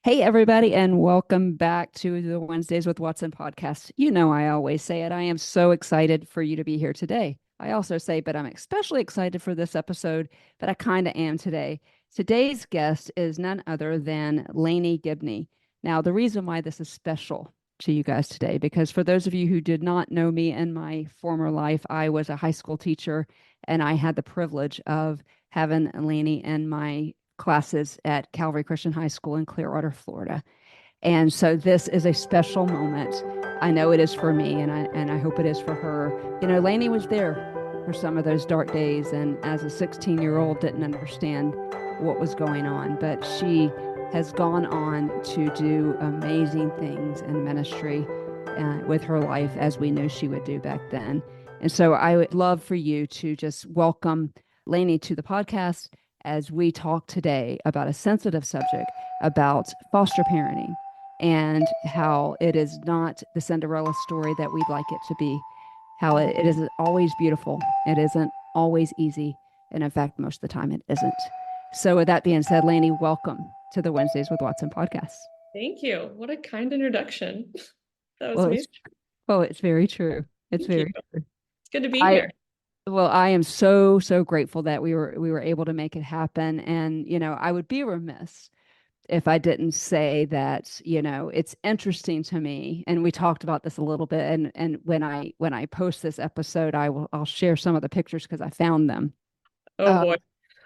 Hey, everybody, and welcome back to the Wednesdays with Watson podcast. You know, I always say it. I am so excited for you to be here today. I also say, but I'm especially excited for this episode, but I kind of am today. Today's guest is none other than Laney Gibney. Now, the reason why this is special to you guys today, because for those of you who did not know me in my former life, I was a high school teacher and I had the privilege of having Laney in my classes at Calvary Christian High School in Clearwater, Florida. And so this is a special moment. I know it is for me, and I hope it is for her. You know, Laney was there for some of those dark days, and as a 16-year-old, didn't understand what was going on, but she has gone on to do amazing things in ministry with her life, as we knew she would do back then. And so I would love for you to just welcome Laney to the podcast as we talk today about a sensitive subject about foster parenting and how it is not the Cinderella story that we'd like it to be, how it isn't always beautiful, it isn't always easy, and in fact, most of the time it isn't. So, with that being said, Laney, welcome to the Wednesdays with Watson podcast. Thank you. What a kind introduction. That was Well, it's amazing. well, it's very true. It's Thank you. very true. It's good to be I here. Well, I am so grateful that we were able to make it happen. And, you know, I would be remiss if I didn't say that, you know, it's interesting to me. And we talked about this a little bit. And when I post this episode, I'll share some of the pictures because I found them. Oh Uh, boy.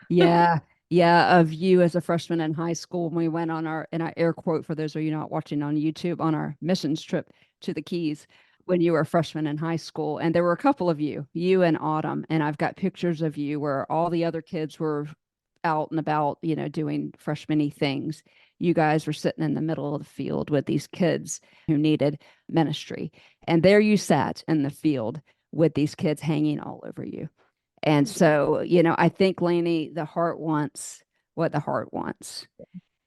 yeah, yeah, of you as a freshman in high school when we went on our, and I air quote for those of you not watching on YouTube, on our missions trip to the Keys when you were a freshman in high school. And there were a couple of you and Autumn, and I've got pictures of you where all the other kids were out and about, you know, doing freshman-y things. You guys were sitting in the middle of the field with these kids who needed ministry. And there you sat in the field with these kids hanging all over you. And so, you know, I think, Laney, the heart wants what the heart wants.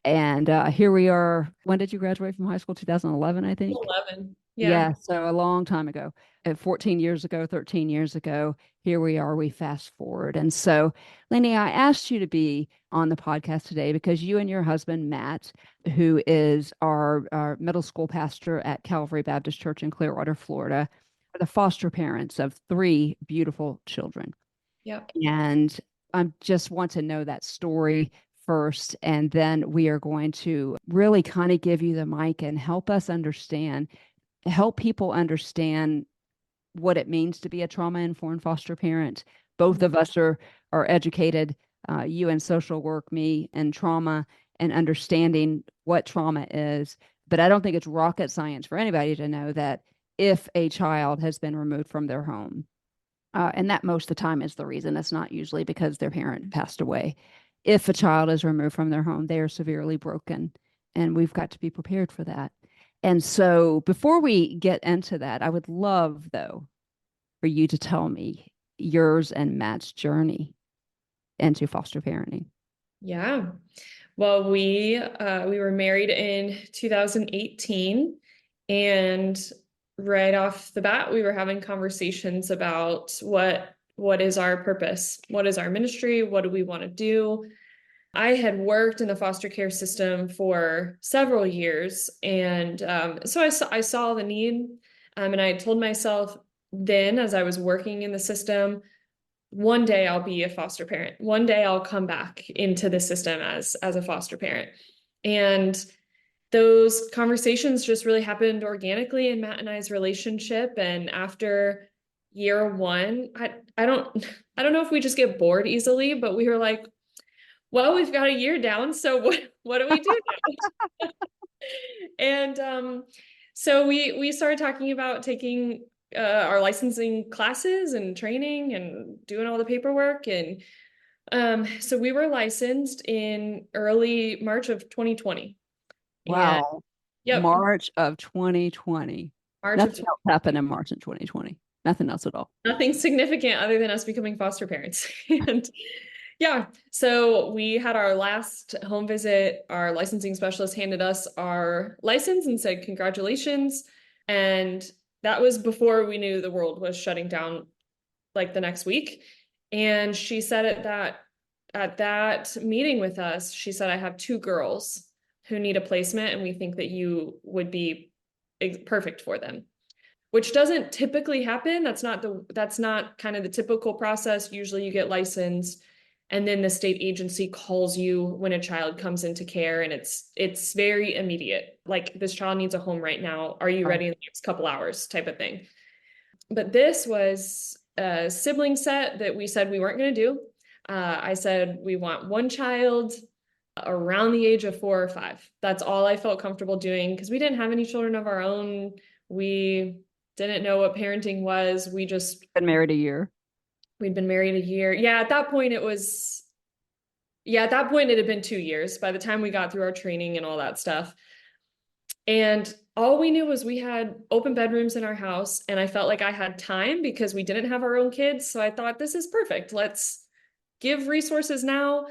And here we are. When did you graduate from high school? 2011, I think. 11. Yeah. Yeah, so a long time ago, 14 years ago, 13 years ago, here we are, we fast forward. And so, Laney, I asked you to be on the podcast today because you and your husband, Matt, who is our middle school pastor at Calvary Baptist Church in Clearwater, Florida, are the foster parents of three beautiful children. Yep. And I just want to know that story first. And then we are going to really kind of give you the mic and help people understand what it means to be a trauma-informed foster parent. Both of us are educated, you in social work, me in trauma, and understanding what trauma is. But I don't think it's rocket science for anybody to know that if a child has been removed from their home, and that most of the time is the reason. It's not usually because their parent passed away. If a child is removed from their home, they are severely broken, and we've got to be prepared for that. And so, before we get into that, I would love, though, for you to tell me yours and Matt's journey into foster parenting. Yeah. Well, we were married in 2018, and right off the bat, we were having conversations about what is our purpose? What is our ministry? What do we want to do? I had worked in the foster care system for several years, and so I saw the need, and I told myself then, as I was working in the system, one day I'll be a foster parent. One day I'll come back into the system as a foster parent, and those conversations just really happened organically in Matt and I's relationship. And after year one, I don't I don't know if we just get bored easily, but we were like, well, we've got a year down, so what do we do now? And so we started talking about taking our licensing classes and training and doing all the paperwork. And so we were licensed in early March of 2020. And Wow. yep, March of 2020. March of Nothing else happened in March of 2020. Nothing else at all. nothing significant other than us becoming foster parents. And yeah, so we had our last home visit. Our licensing specialist handed us our license and said, congratulations. And that was before we knew the world was shutting down like the next week. And she said at that meeting with us, she said, I have two girls. who need a placement, and we think that you would be perfect for them, which doesn't typically happen. That's not kind of the typical process. Usually you get licensed and then the state agency calls you when a child comes into care, and it's very immediate. Like, this child needs a home right now. Are you ready in the next couple hours type of thing. But this was a sibling set that we said we weren't going to do. I said we want one child around the age of 4 or 5. That's all I felt comfortable doing, because we didn't have any children of our own. We didn't know what parenting was. We just Been married a year. We'd been married a year. Yeah, at that point it had been 2 years by the time we got through our training and all that stuff. And all we knew was we had open bedrooms in our house, and I felt like I had time because we didn't have our own kids. So I thought, this is perfect. Let's give resources now.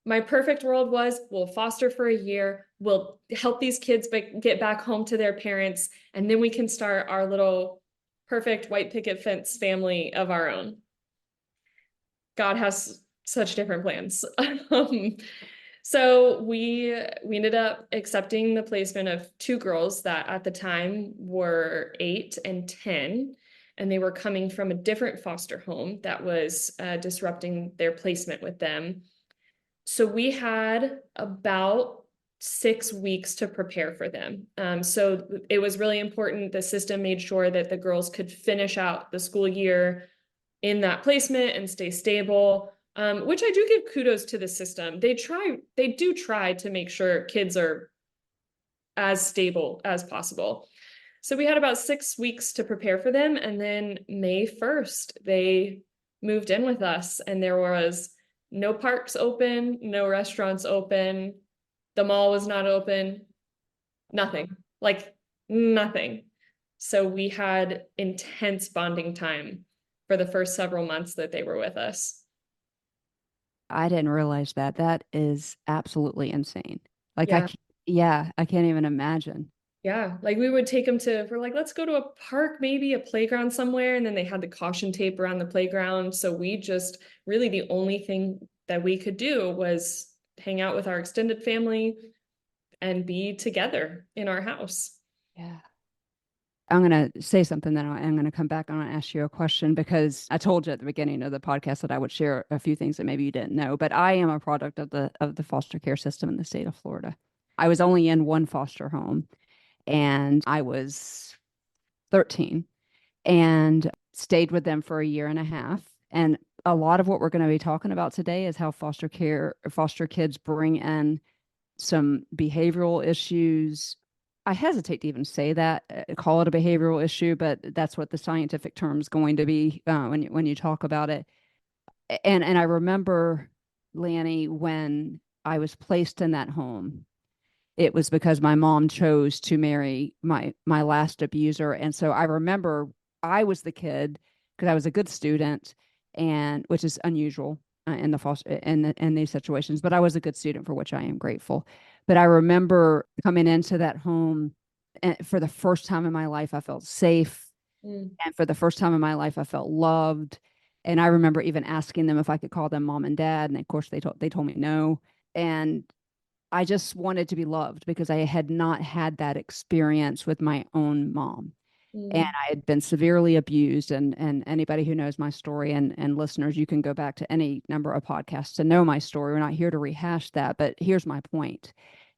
My perfect world was, we'll foster for a year, we'll help these kids get back home to their parents, and then we can start our little perfect white picket fence family of our own. God has such different plans. So we ended up accepting the placement of 2 girls that at the time were 8 and 10, and they were coming from a different foster home that was disrupting their placement with them. So we had about 6 weeks to prepare for them. So it was really important. The system made sure that the girls could finish out the school year in that placement and stay stable, which I do give kudos to the system. They do try to make sure kids are as stable as possible. So we had about 6 weeks to prepare for them. And then May 1st, they moved in with us, and there was no parks open, no restaurants open. The mall was not open, nothing, like nothing. So we had intense bonding time for the first several months that they were with us. I didn't realize that. That is absolutely insane. Like Yeah. I can't even imagine. Yeah. Like, we would take them we're like, let's go to a park, maybe a playground somewhere. And then they had the caution tape around the playground. So we just really, the only thing that we could do was hang out with our extended family and be together in our house. Yeah. I'm going to say something, then I'm going to come back. I'm going to ask you a question, because I told you at the beginning of the podcast that I would share a few things that maybe you didn't know, but I am a product of the foster care system in the state of Florida. I was only in one foster home, and I was 13 and stayed with them for a year and a half. And a lot of what we're going to be talking about today is how foster kids bring in some behavioral issues. I hesitate to even say that, call it a behavioral issue, but that's what the scientific term is going to be when you talk about it. And I remember, Laney, when I was placed in that home, it was because my mom chose to marry my last abuser. And so I remember I was the kid, because I was a good student, and which is unusual in the foster in these situations, but I was a good student, for which I am grateful. But I remember coming into that home, and for the first time in my life I felt safe. And for the first time in my life I felt loved. And I remember even asking them if I could call them mom and dad, and of course they told me no. And I just wanted to be loved, because I had not had that experience with my own mom. And I had been severely abused. And anybody who knows my story, and listeners, you can go back to any number of podcasts to know my story. We're not here to rehash that. But here's my point,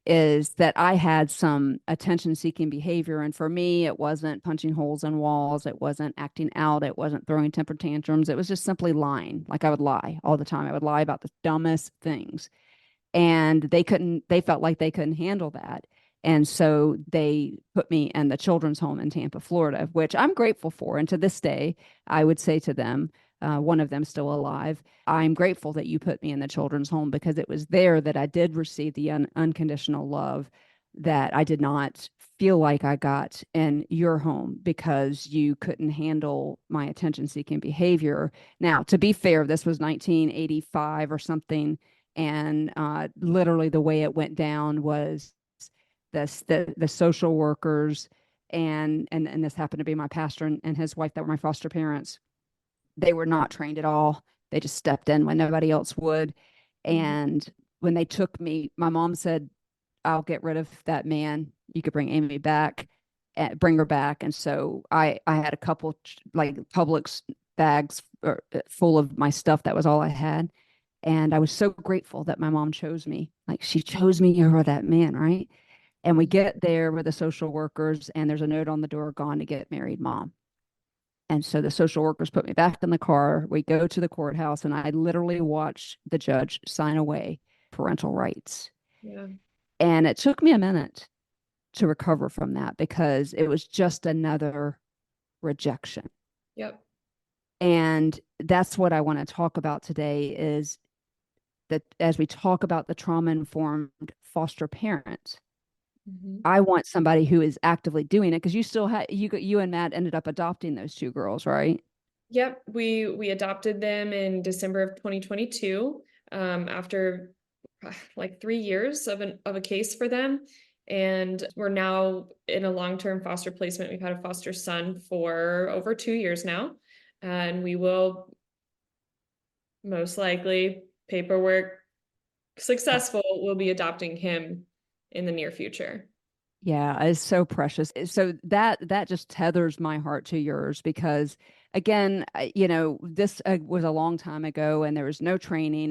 is that I had some attention seeking behavior. And for me, it wasn't punching holes in walls. It wasn't acting out. It wasn't throwing temper tantrums. It was just simply lying. Like, I would lie all the time. I would lie about the dumbest things. And they felt like they couldn't handle that. And so they put me in the children's home in Tampa, Florida, which I'm grateful for. And to this day, I would say to them, one of them still alive, I'm grateful that you put me in the children's home, because it was there that I did receive the unconditional love that I did not feel like I got in your home, because you couldn't handle my attention seeking behavior. Now, to be fair, this was 1985 or something. And literally the way it went down was the social workers and this happened to be my pastor and his wife that were my foster parents. They were not trained at all. They just stepped in when nobody else would. And when they took me, my mom said, I'll get rid of that man. You could bring Amy back, bring her back. And so I had a couple like Publix bags full of my stuff. That was all I had. And I was so grateful that my mom chose me. Like she chose me over that man, right? And we get there with the social workers, and there's a note on the door, gone to get married, mom. And so the social workers put me back in the car. We go to the courthouse, and I literally watched the judge sign away parental rights. Yeah. And it took me a minute to recover from that because it was just another rejection. Yep. And that's what I want to talk about today is that as we talk about the trauma informed foster parent, Hmm. I want somebody who is actively doing it because you still had you and Matt ended up adopting those two girls, right? Yep. We adopted them in December of 2022, after like 3 years of a case for them. And we're now in a long-term foster placement. We've had a foster son for over 2 years now. And we will most likely, paperwork successful, we'll be adopting him in the near future. Yeah, it's so precious. So that just tethers my heart to yours because again, this was a long time ago and there was no training.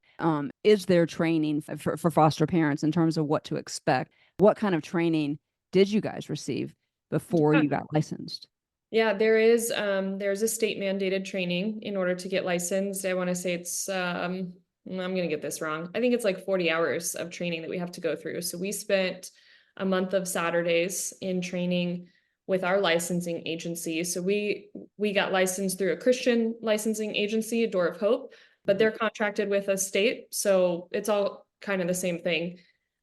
Is there training for foster parents in terms of what to expect? What kind of training did you guys receive before Yeah. you got licensed? Yeah, there's a state mandated training in order to get licensed. I want to say it's I'm gonna get this wrong. I think it's like 40 hours of training that we have to go through. So we spent a month of Saturdays in training with our licensing agency. So we got licensed through a Christian licensing agency, Door of Hope, but they're contracted with a state, so it's all kind of the same thing.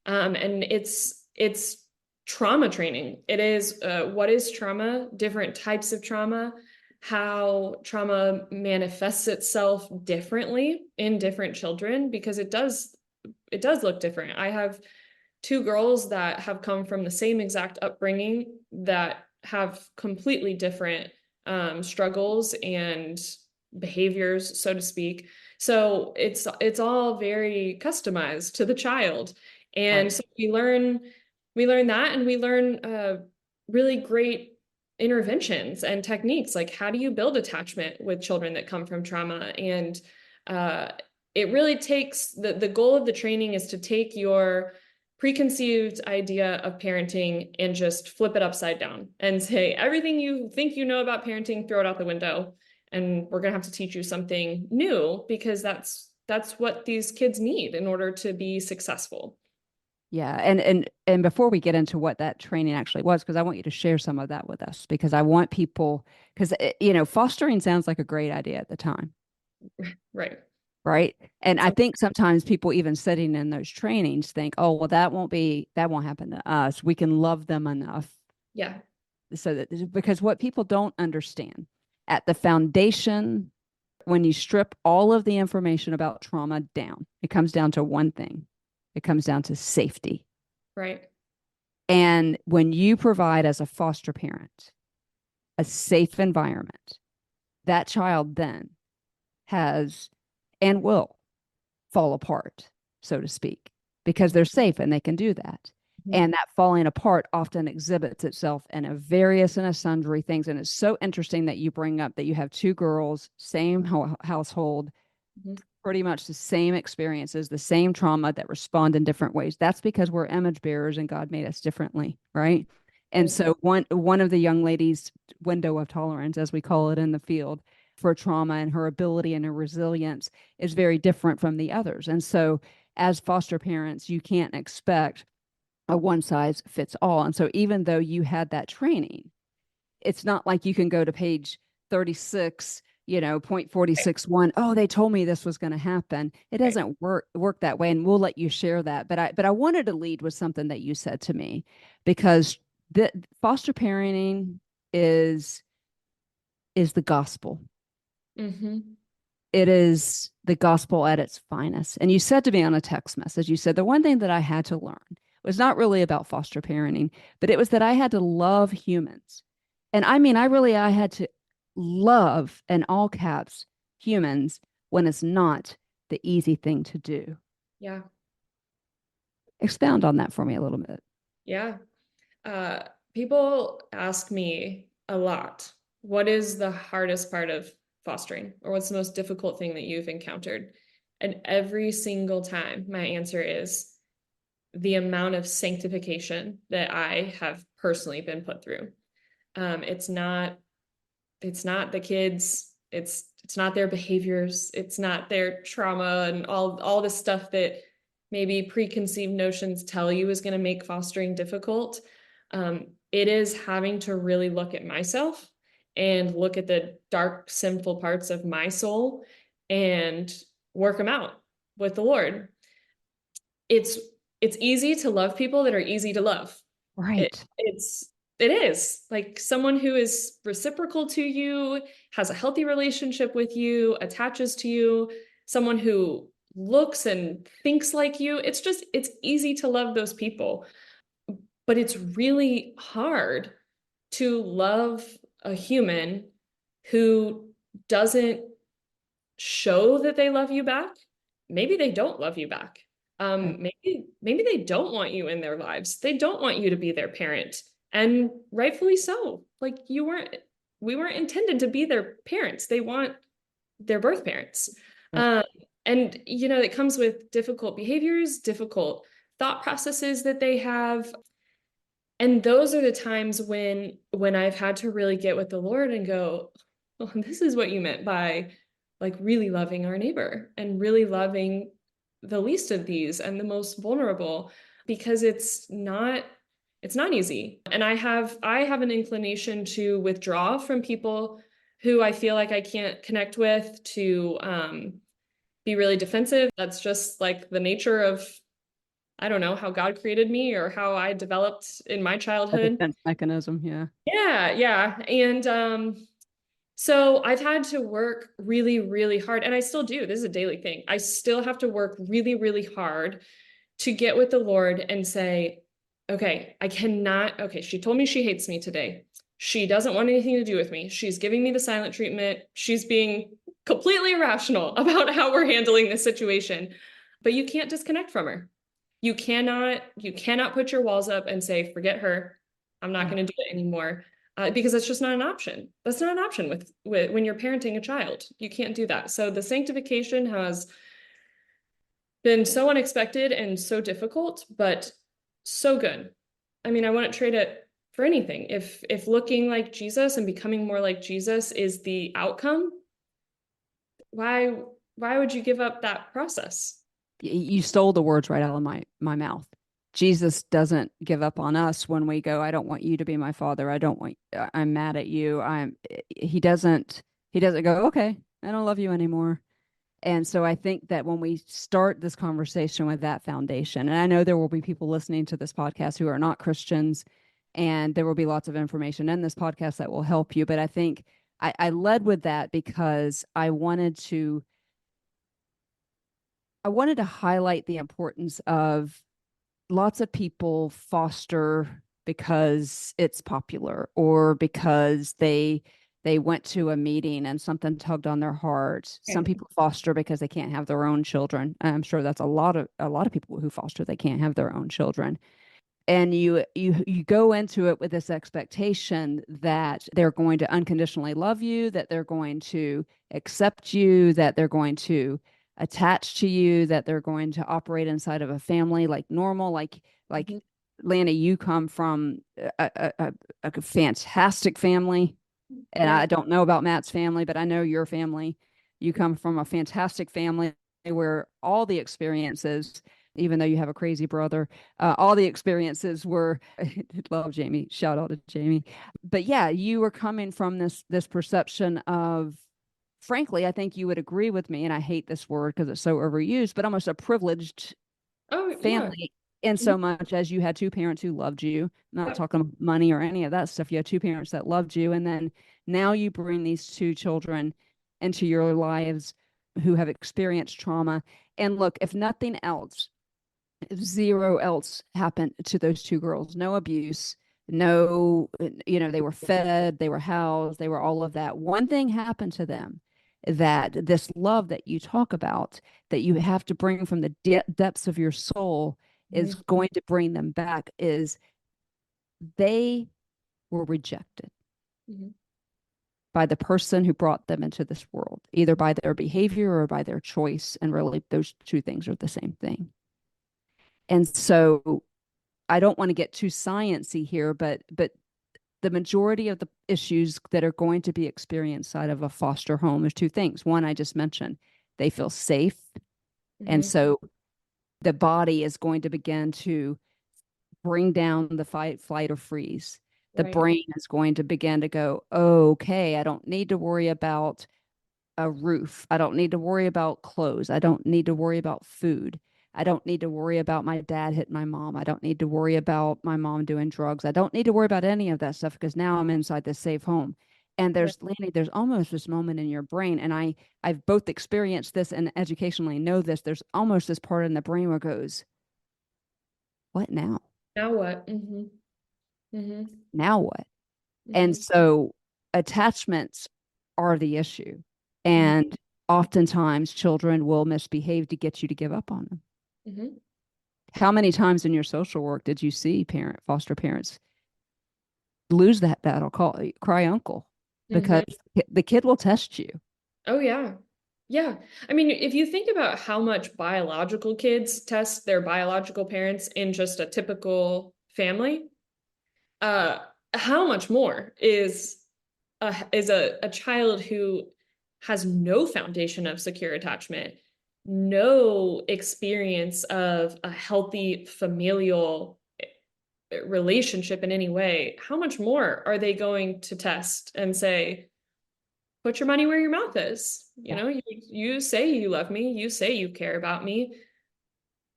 And it's trauma training. It is what is trauma, different types of trauma, how trauma manifests itself differently in different children because it does look different. I have two girls that have come from the same exact upbringing that have completely different struggles and behaviors, so to speak. So it's all very customized to the child. And Right. so we learn that, and we learn really great interventions and techniques, like how do you build attachment with children that come from trauma. And uh, it really takes the goal of the training is to take your preconceived idea of parenting and just flip it upside down and say everything you think you know about parenting, throw it out the window, and we're going to have to teach you something new because that's what these kids need in order to be successful. Yeah, and before we get into what that training actually was, because I want you to share some of that with us, because I want people, because fostering sounds like a great idea at the time, Right. right? And I So think sometimes people even sitting in those trainings think, oh, well, that won't happen to us. We can love them enough yeah. so that because what people don't understand at the foundation, when you strip all of the information about trauma down, it comes down to one thing. It comes down to safety. Right. And when you provide as a foster parent a safe environment, that child then has and will fall apart, so to speak, because they're safe and they can do that. Mhm. And that falling apart often exhibits itself in a various and a sundry things. And it's so interesting that you bring up that you have two girls, same household, Mhm. pretty much the same experiences, the same trauma that respond in different ways. That's because we're image bearers and God made us differently, right? And Right. so one of the young ladies' window of tolerance, as we call it in the field, for trauma and her ability and her resilience is very different from the others. And so as foster parents, you can't expect a one size fits all. And so even though you had that training, it's not like you can go to page 36, point 46.1. Oh, they told me this was going to happen. It Right. doesn't work that way. And we'll let you share that. But I wanted to lead with something that you said to me because the foster parenting is is the gospel. Hmm. It is the gospel at its finest. And you said to me on a text message, you said the one thing that I had to learn was not really about foster parenting, but it was that I had to love humans. And I mean, I had to love, in all caps, humans when it's not the easy thing to do. Yeah. Expound on that for me a little bit. Yeah. Uh, People ask me a lot, what is the hardest part of fostering, or what's the most difficult thing that you've encountered? And every single time, my answer is the amount of sanctification that I have personally been put through. It's not the kids, it's not their behaviors, it's not their trauma and all the stuff that maybe preconceived notions tell you is going to make fostering difficult. It is having to really look at myself and look at the dark, sinful parts of my soul and work them out with the Lord. It's it's easy to love people that are easy to love. It Right. it is like someone who is reciprocal to you, has a healthy relationship with you, attaches to you, someone who looks and thinks like you. It's easy to love those people, but it's really hard to love a human who doesn't show that they love you back. Maybe they don't love you back. Right. Maybe they don't want you in their lives. They don't want you to be their parent, and rightfully so. Like we weren't intended to be their parents. They want their birth parents. Right. Um, and it comes with difficult behaviors, difficult thought processes that they have. And those are the times when I've had to really get with the Lord and go, well, this is what you meant by like really loving our neighbor and really loving the least of these and the most vulnerable, because it's not easy. And I have an inclination to withdraw from people who I feel like I can't connect with, to be really defensive. That's just like the nature of, I don't know, how God created me or how I developed in my A childhood. defense mechanism. Yeah. Yeah, yeah. And so I've had to work really, really hard, and I still do. This is a daily thing. I still have to work really, really hard to get with the Lord and say, okay, I cannot, okay, she told me she hates me today. She doesn't want anything to do with me. She's giving me the silent treatment. She's being completely irrational about how we're handling this situation. But you can't disconnect from her. You cannot put your walls up and say, forget her. I'm not Right. going to do it anymore. Because that's just not an option. That's not an option with when you're parenting a child. You can't do that. So the sanctification has been so unexpected and so difficult, but so good. I mean, I wouldn't trade it for anything. If looking like Jesus and becoming more like Jesus is the outcome, why why would you give up that process? You stole the words right out of my mouth. Jesus doesn't give up on us when we go, I don't want you to be my father. I don't want, I'm mad at you. He doesn't go, okay, I don't love you anymore. And so I think that when we start this conversation with that foundation, and I know there will be people listening to this podcast who are not Christians, and there will be lots of information in this podcast that will help you. But I think I led with that because I wanted to highlight the importance of lots of people foster because it's popular or because they went to a meeting and something tugged on their heart. Some Okay. people foster because they can't have their own children. I'm sure that's a lot of people who foster they can't have their own children. And you go into it with this expectation that they're going to unconditionally love you, that they're going to accept you, that they're going to attach to you, that they're going to operate inside of a family like normal, like Mhm. Laney, you come from a fantastic family, and I Yeah. don't know about Matt's family, but I know your family. You come from a fantastic family where all the experiences, even though you have a crazy brother, all the experiences were. Love Jamie. Shout out to Jamie. But yeah, you were coming from this perception of, frankly, I think you would agree with me, and I hate this word because it's so overused, but almost a privileged Oh, yeah. family in Mhm. so much as you had two parents who loved you, not Yep. talking money or any of that stuff. You had two parents that loved you. And then now you bring these two children into your lives who have experienced trauma. And look, if nothing else, if zero else happened to those two girls, no abuse, no, they were fed, they were housed, they were all of that. One thing happened to them, that this love that you talk about, that you have to bring from the depths of your soul, is Mhm. going to bring them back is they were rejected Mhm. by the person who brought them into this world, either by their behavior or by their choice. And really, those two things are the same thing. And so I don't want to get too sciencey here, but the majority of the issues that are going to be experienced inside of a foster home is two things. One, I just mentioned, they feel safe. And Mhm. so the body is going to begin to bring down the fight, flight, or freeze. The Right. brain is going to begin to go, okay, I don't need to worry about a roof. I don't need to worry about clothes. I don't need to worry about food. I don't need to worry about my dad hitting my mom. I don't need to worry about my mom doing drugs. I don't need to worry about any of that stuff because now I'm inside this safe home. And Right. there's Laney, there's almost this moment in your brain, and I've both experienced this and educationally know this. There's almost this part in the brain where it goes, what now? Now what? Mhm. Now what? And Mhm. so attachments are the issue. Mhm. And oftentimes children will misbehave to get you to give up on them. Mhm. How many times in your social work did you see foster parents lose that battle, cry uncle, because Mhm. the kid will test you? Oh yeah. Yeah. I mean, if you think about how much biological kids test their biological parents in just a typical family, uh, how much more is a child who has no foundation of secure attachment, no experience of a healthy familial relationship in any way. How much more are they going to test and say, put your money where your mouth is? Yeah. You say you love me, you say you care about me.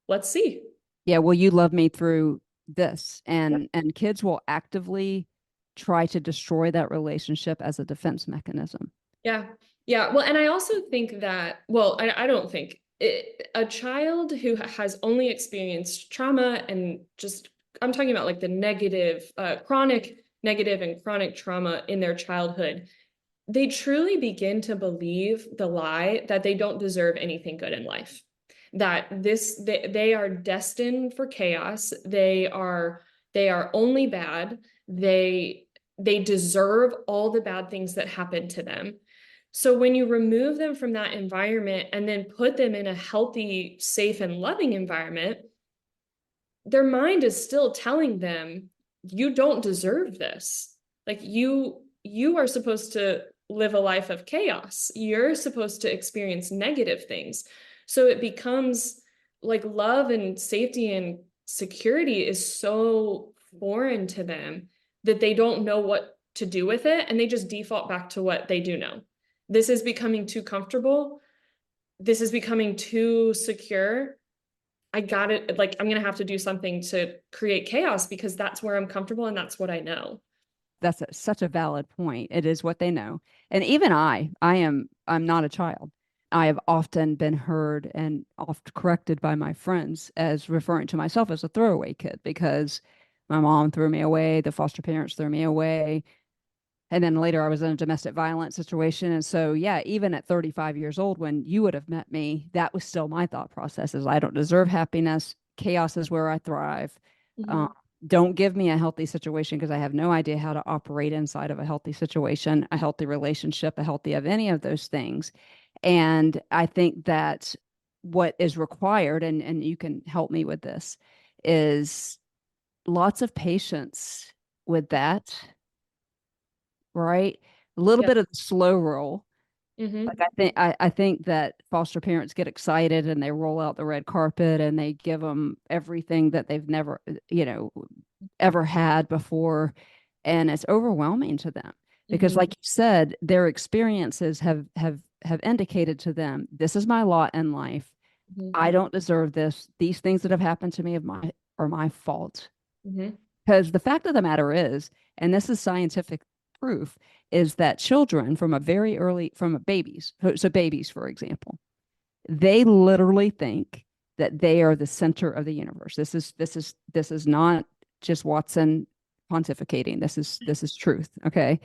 Let's see. Yeah, well, you love me through this, Yeah. and kids will actively try to destroy that relationship as a defense mechanism. Yeah. Yeah. Well, and I also think that, well, I don't think a child who has only experienced trauma and just, I'm talking about like the negative, chronic negative and chronic trauma in their childhood, they truly begin to believe the lie that they don't deserve anything good in life, that they are destined for chaos. They are only bad. They deserve all the bad things that happen to them. So when you remove them from that environment and then put them in a healthy, safe, and loving environment, their mind is still telling them, you don't deserve this. Like you are supposed to live a life of chaos. You're supposed to experience negative things. So it becomes like love and safety and security is so foreign to them that they don't know what to do with it, and they just default back to what they do know. This is becoming too comfortable. This is becoming too secure. I got it. Like, I'm going to have to do something to create chaos because that's where I'm comfortable and that's what I know. That's such a valid point. It is what they know. And even I'm not a child. I have often been heard and oft corrected by my friends as referring to myself as a throwaway kid because my mom threw me away, the foster parents threw me away. And then later I was in a domestic violence situation. And so, yeah, even at 35 years old, when you would have met me, that was still my thought process is I don't deserve happiness. Chaos is where I thrive. Um, Mhm. don't give me a healthy situation because I have no idea how to operate inside of a healthy situation, a healthy relationship, a healthy of any of those things. And I think that what is required, and you can help me with this, is lots of patience with that, right? A little Yeah. bit of the slow roll. Like Hmm. I think that foster parents get excited and they roll out the red carpet and they give them everything that they've never, you know, ever had before, and it's overwhelming to them because, Hmm. like you said, their experiences have indicated to them, this is my lot in life. Hmm. I don't deserve this. These things that have happened to me are my fault. Hmm. Because the fact of the matter is, and this is scientific proof, is that children from a very early, from babies, so babies, for example, they literally think that they are the center of the universe. This is not just Watson pontificating. This is truth. Okay.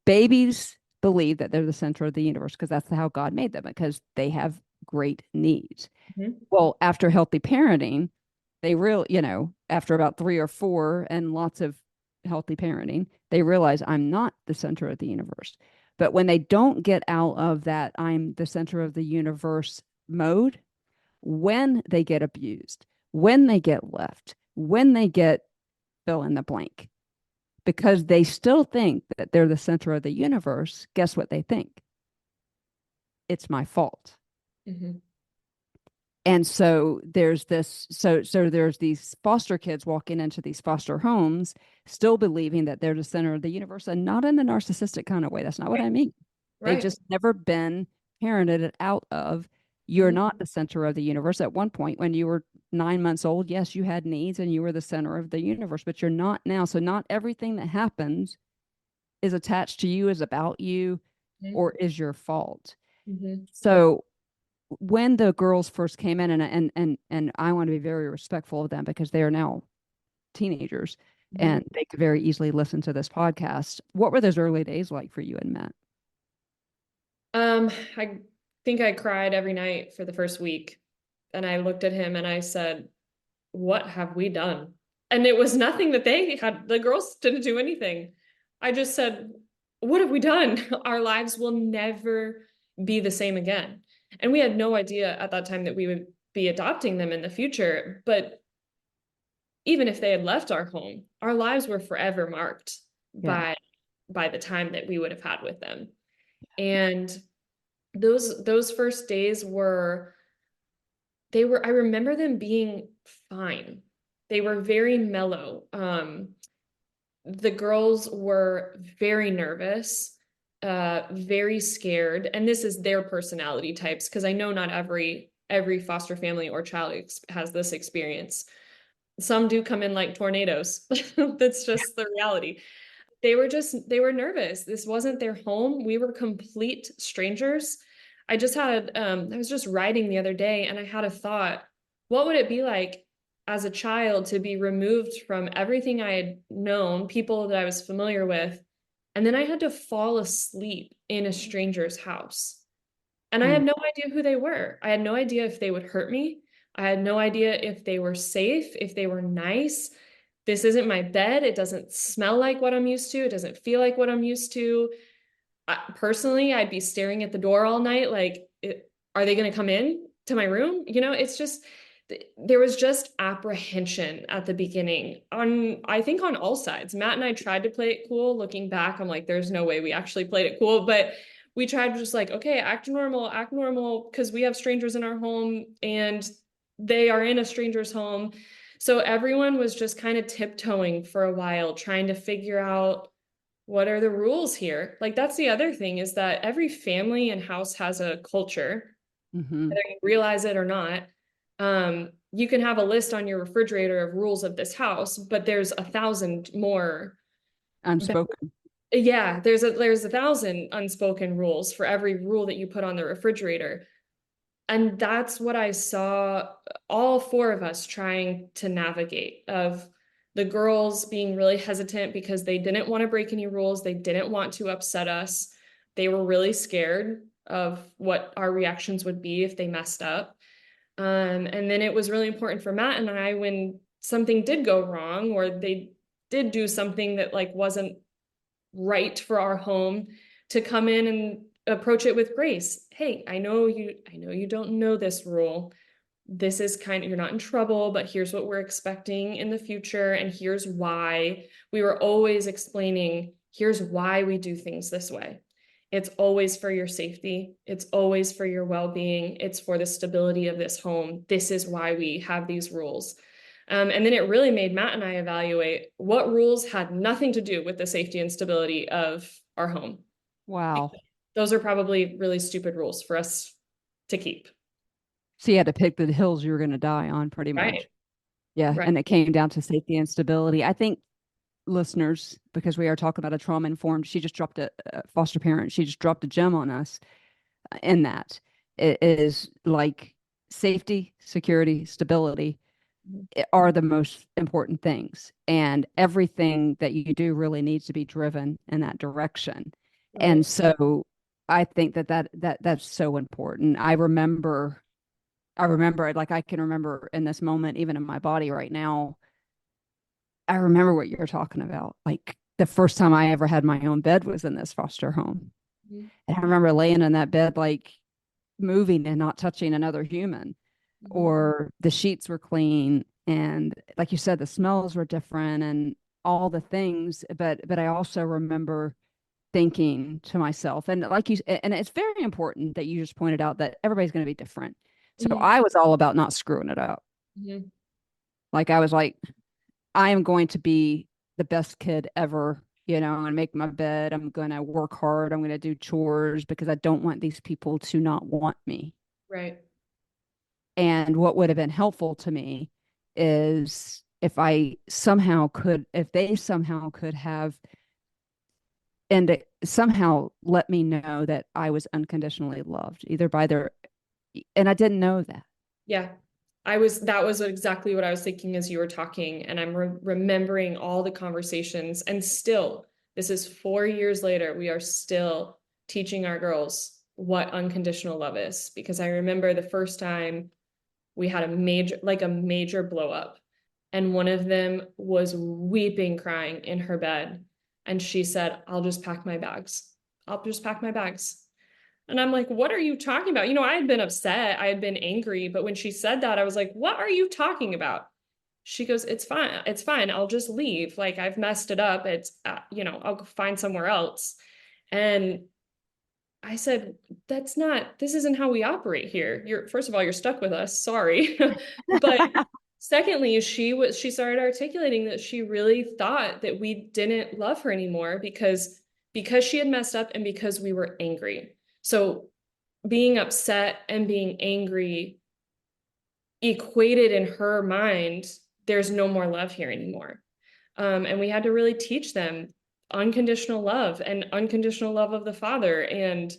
Babies believe that they're the center of the universe because that's how God made them, because they have great needs. Hmm. Well, after healthy parenting, they real, after about 3 or 4 and lots of healthy parenting, they realize I'm not the center of the universe. But when they don't get out of that I'm the center of the universe mode, when they get abused, when they get left, when they get fill in the blank, because they still think that they're the center of the universe, guess what they think? It's my fault. Mm-hmm. And so there's these foster kids walking into these foster homes still believing that they're the center of the universe, and not in a narcissistic kind of way. That's not what Right. I mean. They've Right. just never been parented out of you're Mm-hmm. not the center of the universe. At one point when you were 9 months old, yes, you had needs and you were the center of the universe, but you're not now. So not everything that happens is attached to you, is about you, or is your fault. Mm-hmm. So when the girls first came in, and I want to be very respectful of them because they are now teenagers Mm-hmm. and they could very easily listen to this podcast. What were those early days like for you and Matt? I think I cried every night for the first week. And I looked at him and I said, what have we done? And it was nothing that they had, the girls didn't do anything. I just said, what have we done? Our lives will never be the same again. And we had no idea at that time that we would be adopting them in the future. But even if they had left our home, our lives were forever marked Yeah. by the time that we would have had with them. And those first days I remember them being fine. They were very mellow. The girls were very nervous, very scared, and this is their personality types, because I know not every foster family or child has this experience. Some do come in like tornadoes. That's just the reality. They were nervous. This wasn't their home. We were complete strangers. I was just writing the other day and I had a thought. What would it be like as a child to be removed from everything I had known, people that I was familiar with, and then I had to fall asleep in a stranger's house? And I Mm. had no idea who they were. I had no idea if they would hurt me. I had no idea if they were safe, if they were nice. This isn't my bed. It doesn't smell like what I'm used to. It doesn't feel like what I'm used to. Personally, I'd be staring at the door all night, like, are they going to come in to my room? It's just, there was just apprehension at the beginning I think on all sides. Matt and I tried to play it cool. Looking back, I'm like, there's no way we actually played it cool, but we tried to just like, okay, act normal, because we have strangers in our home and they are in a stranger's home. So everyone was just kind of tiptoeing for a while, trying to figure out what are the rules here. Like, that's the other thing, is that every family and house has a culture, Hmm. whether you realize it or not. You can have a list on your refrigerator of rules of this house, but there's 1,000 more. Unspoken. Yeah, there's 1,000 unspoken rules for every rule that you put on the refrigerator. And that's what I saw all four of us trying to navigate, of the girls being really hesitant because they didn't want to break any rules. They didn't want to upset us. They were really scared of what our reactions would be if they messed up. And then it was really important for Matt and I, when something did go wrong or they did do something that like wasn't right for our home, to come in and approach it with grace. Hey, I know you don't know this rule. This is kind of, you're not in trouble, but here's what we're expecting in the future. And here's why. We were always explaining, here's why we do things this way. It's always for your safety. It's always for your well-being. It's for the stability of this home. This is why we have these rules. And then it really made Matt and I evaluate what rules had nothing to do with the safety and stability of our home. Wow. Those are probably really stupid rules for us to keep. So you had to pick the hills you were going to die on pretty Right. much. Yeah. Right. And it came down to safety and stability. I think listeners, because we are talking about a trauma informed, she just dropped a foster parent. She just dropped a gem on us in that it is like safety, security, stability are the most important things. And everything that you do really needs to be driven in that direction. And Right. so I think that's so important. I remember I remember it, like I can remember in this moment, even in my body right now, I remember what you're talking about. Like the first time I ever had my own bed was in this foster home. Mhm. And I remember laying in that bed, like moving and not touching another human, Mhm. or the sheets were clean. And like you said, the smells were different and all the things. But I also remember thinking to myself, and like you, and it's very important that you just pointed out that everybody's going to be different. So Mhm. I was all about not screwing it up. Mhm. Like I was like, I am going to be the best kid ever. I'm going to make my bed. I'm going to work hard. I'm going to do chores because I don't want these people to not want me. Right. And what would have been helpful to me is if they somehow could have, and somehow let me know that I was unconditionally loved, either by their, and I didn't know that. Yeah. That was exactly what I was thinking as you were talking. And I'm remembering all the conversations. And still, this is 4 years later, we are still teaching our girls what unconditional love is. Because I remember the first time we had a major blow up. And one of them was weeping, crying in her bed. And she said, I'll just pack my bags. I'll just pack my bags. And I'm like, what are you talking about? I had been upset, I had been angry, but when she said that, I was like, what are you talking about? She goes, it's fine. It's fine. I'll just leave. Like, I've messed it up. I'll go find somewhere else. And I said, this isn't how we operate here. First of all, you're stuck with us. Sorry. But secondly, she started articulating that she really thought that we didn't love her anymore because she had messed up and because we were angry. So being upset and being angry equated in her mind, there's no more love here anymore. And we had to really teach them unconditional love and unconditional love of the Father. And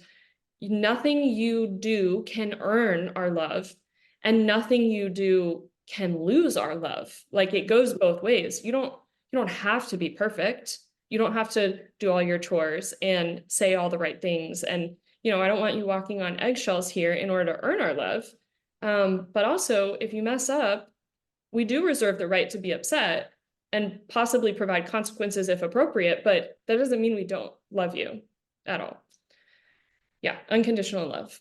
nothing you do can earn our love, and nothing you do can lose our love. Like it goes both ways. You don't have to be perfect. You don't have to do all your chores and say all the right things. And I don't want you walking on eggshells here in order to earn our love. But also, if you mess up, we do reserve the right to be upset and possibly provide consequences if appropriate, but that doesn't mean we don't love you at all. Yeah, unconditional love.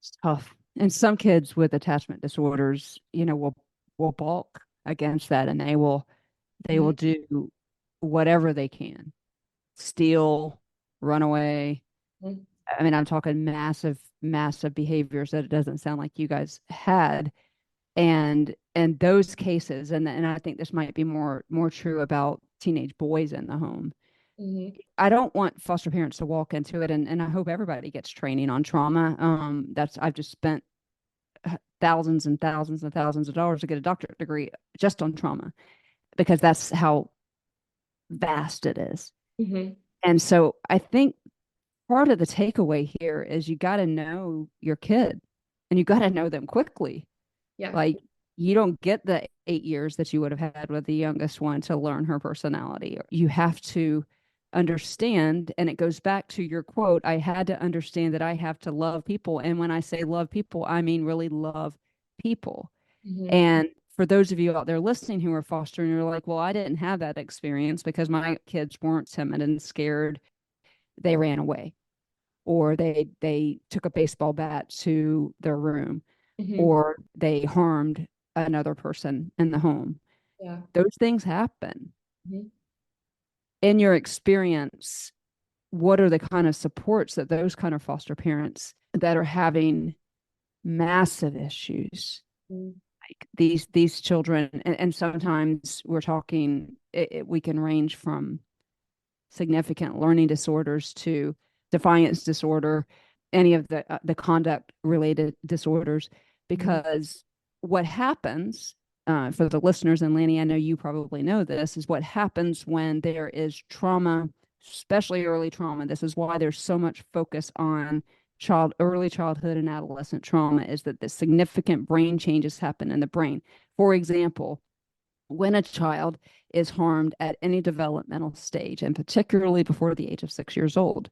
It's tough. And some kids with attachment disorders, will balk against that, and they will Mhm. do whatever they can. Steal, run away. Mhm. I mean, I'm talking massive, massive behaviors that it doesn't sound like you guys had. And those cases, and I think this might be more true about teenage boys in the home. Mhm. I don't want foster parents to walk into it, and I hope everybody gets training on trauma. That's I've just spent thousands and thousands and thousands of dollars to get a doctorate degree just on trauma because that's how vast it is. Mhm. And so I think part of the takeaway here is you got to know your kid and you got to know them quickly. Yeah. Like you don't get the 8 years that you would have had with the youngest one to learn her personality. You have to understand, and it goes back to your quote, I had to understand that I have to love people. And when I say love people, I mean really love people. Mhm. And for those of you out there listening who are fostering, you're like, well, I didn't have that experience because my kids weren't timid and scared. They ran away, or they took a baseball bat to their room, Mhm. or they harmed another person in the home. Yeah. Those things happen. Mhm. In your experience, what are the kind of supports that those kind of foster parents that are having massive issues, Mhm. like these children, and sometimes we're talking, we can range from significant learning disorders to defiance disorder, any of the conduct related disorders, Mhm. because what happens, for the listeners, and Laney, I know you probably know this, is what happens when there is trauma, especially early trauma. This is why there's so much focus on early childhood and adolescent trauma, is that the significant brain changes happen in the brain. For example, when a child is harmed at any developmental stage, and particularly before the age of 6 years old,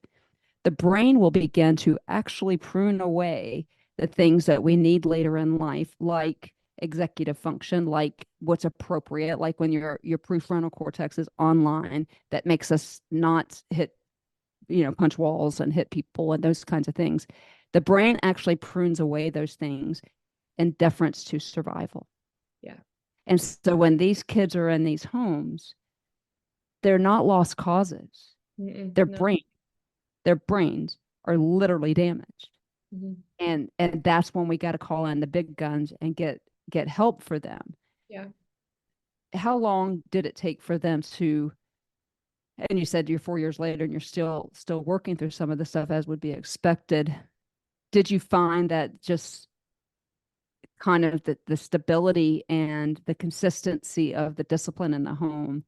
the brain will begin to actually prune away the things that we need later in life, like executive function, like what's appropriate, like when your prefrontal cortex is online, that makes us not hit, punch walls and hit people and those kinds of things. The brain actually prunes away those things in deference to survival. Yeah. And so when these kids are in these homes, they're not lost causes. Their No. brain, their brains are literally damaged. Mhm. And that's when we got to call in the big guns and get help for them. Yeah. How long did it take for them to, and you said you're 4 years later and you're still working through some of the stuff as would be expected. Did you find that just kind of the stability and the consistency of the discipline in the home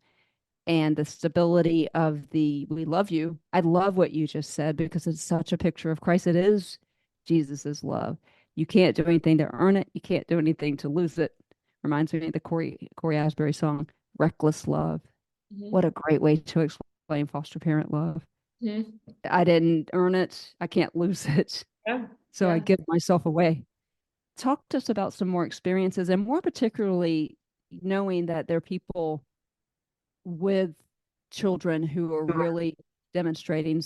and the stability of the we love you? I love what you just said because it's such a picture of Christ. It is Jesus's love. You can't do anything to earn it. You can't do anything to lose it. Reminds me of the Corey Asbury song, Reckless Love. Mhm. What a great way to explain foster parent love. Mhm. I didn't earn it. I can't lose it. Yeah. So I Yeah. give myself away. Talk to us about some more experiences and more particularly knowing that there are people with children who are really demonstrating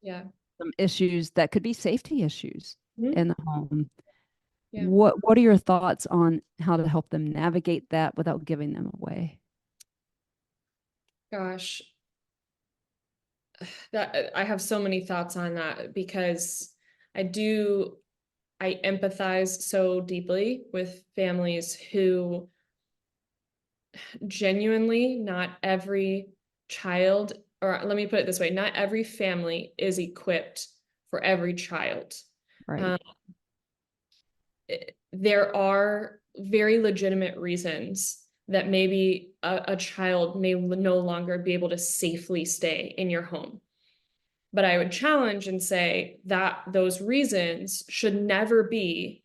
Yeah. some issues that could be safety issues Mhm. in the home. Yeah. What are your thoughts on how to help them navigate that without giving them away? Gosh, that I have so many thoughts on that because I do I empathize so deeply with families who genuinely not every child, or let me put it this way, not every family is equipped for every child. Right. Um, there are very legitimate reasons that maybe a child may no longer be able to safely stay in your home. But I would challenge and say that those reasons should never be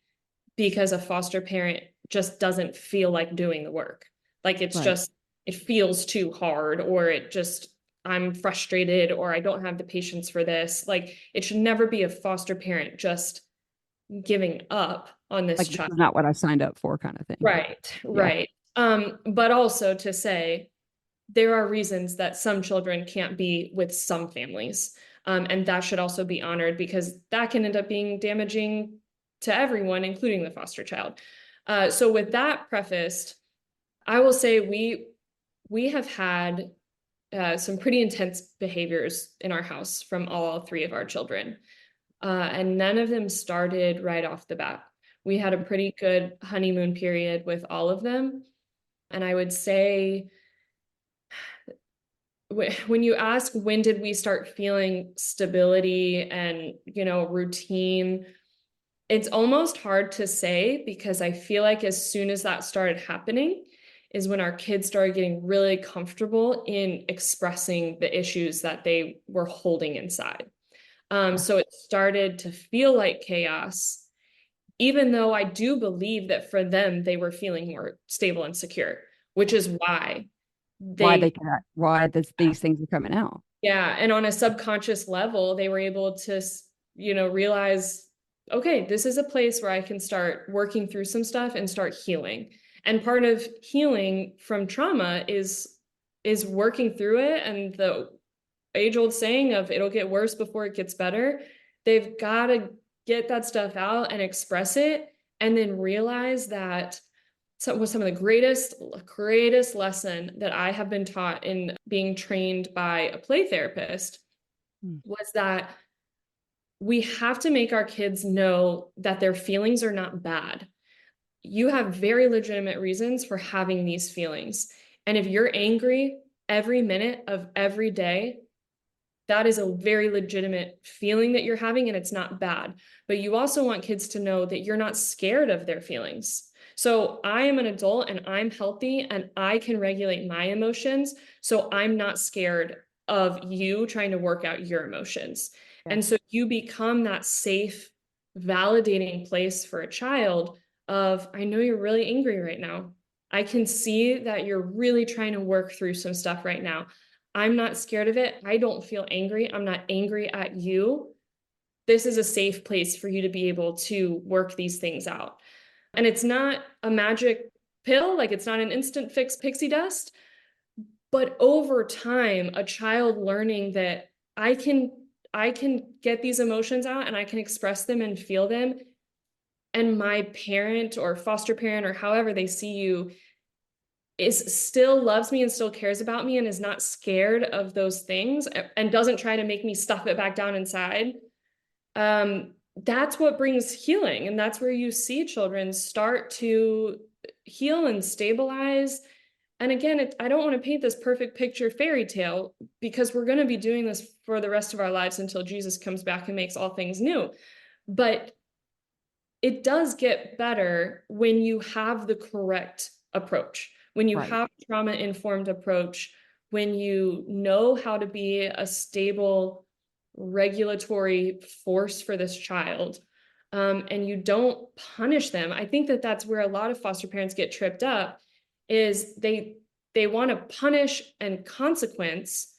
because a foster parent just doesn't feel like doing the work. Like it's Right. just, it feels too hard, or it just, I'm frustrated, or I don't have the patience for this. Like it should never be a foster parent just giving up on this Like this child. is not what I signed up for kind of thing. Right, Yeah. right. But also to say there are reasons that some children can't be with some families. And that should also be honored because that can end up being damaging to everyone, including the foster child. So with that prefaced, I will say we have had some pretty intense behaviors in our house from all three of our children. And none of them started right off the bat. We had a pretty good honeymoon period with all of them. And I would say when you ask when did we start feeling stability and routine, it's almost hard to say because I feel like as soon as that started happening is when our kids started getting really comfortable in expressing the issues that they were holding inside. Yeah. So it started to feel like chaos, even though I do believe that for them they were feeling more stable and secure, which is why Why they they cannot, why these things are coming out. yeah, and on a subconscious level, they were able to, realize, okay, this is a place where I can start working through some stuff and start healing. And part of healing from trauma is working through it. And the age-old saying of it'll get worse before it gets better. They've got to get that stuff out and express it, and then realize that was some of the greatest lesson that I have been taught in being trained by a play therapist Mm. was that we have to make our kids know that their feelings are not bad. You have very legitimate reasons for having these feelings. And if you're angry every minute of every day, that is a very legitimate feeling that you're having, and it's not bad. But you also want kids to know that you're not scared of their feelings. So I am an adult and I'm healthy and I can regulate my emotions. So I'm not scared of you trying to work out your emotions. Yeah. And so you become that safe, validating place for a child of, I know you're really angry right now. I can see that you're really trying to work through some stuff right now. I'm not scared of it. I don't feel angry. I'm not angry at you. this is a safe place for you to be able to work these things out. And it's not a magic pill, like it's not an instant fix pixie dust, but over time, a child learning that I can get these emotions out and I can express them and feel them, and my parent or foster parent or however they see you is still loves me and still cares about me and is not scared of those things and doesn't try to make me stuff it back down inside. That's what brings healing, and that's where you see children start to heal and stabilize. And again, I don't want to paint this perfect picture fairy tale, because we're going to be doing this for the rest of our lives until Jesus comes back and makes all things new. But it does get better when you have the correct approach, when you Right. have trauma-informed approach, when you know how to be a stable regulatory force for this child, and you don't punish them. I think that that's where a lot of foster parents get tripped up, is they want to punish and consequence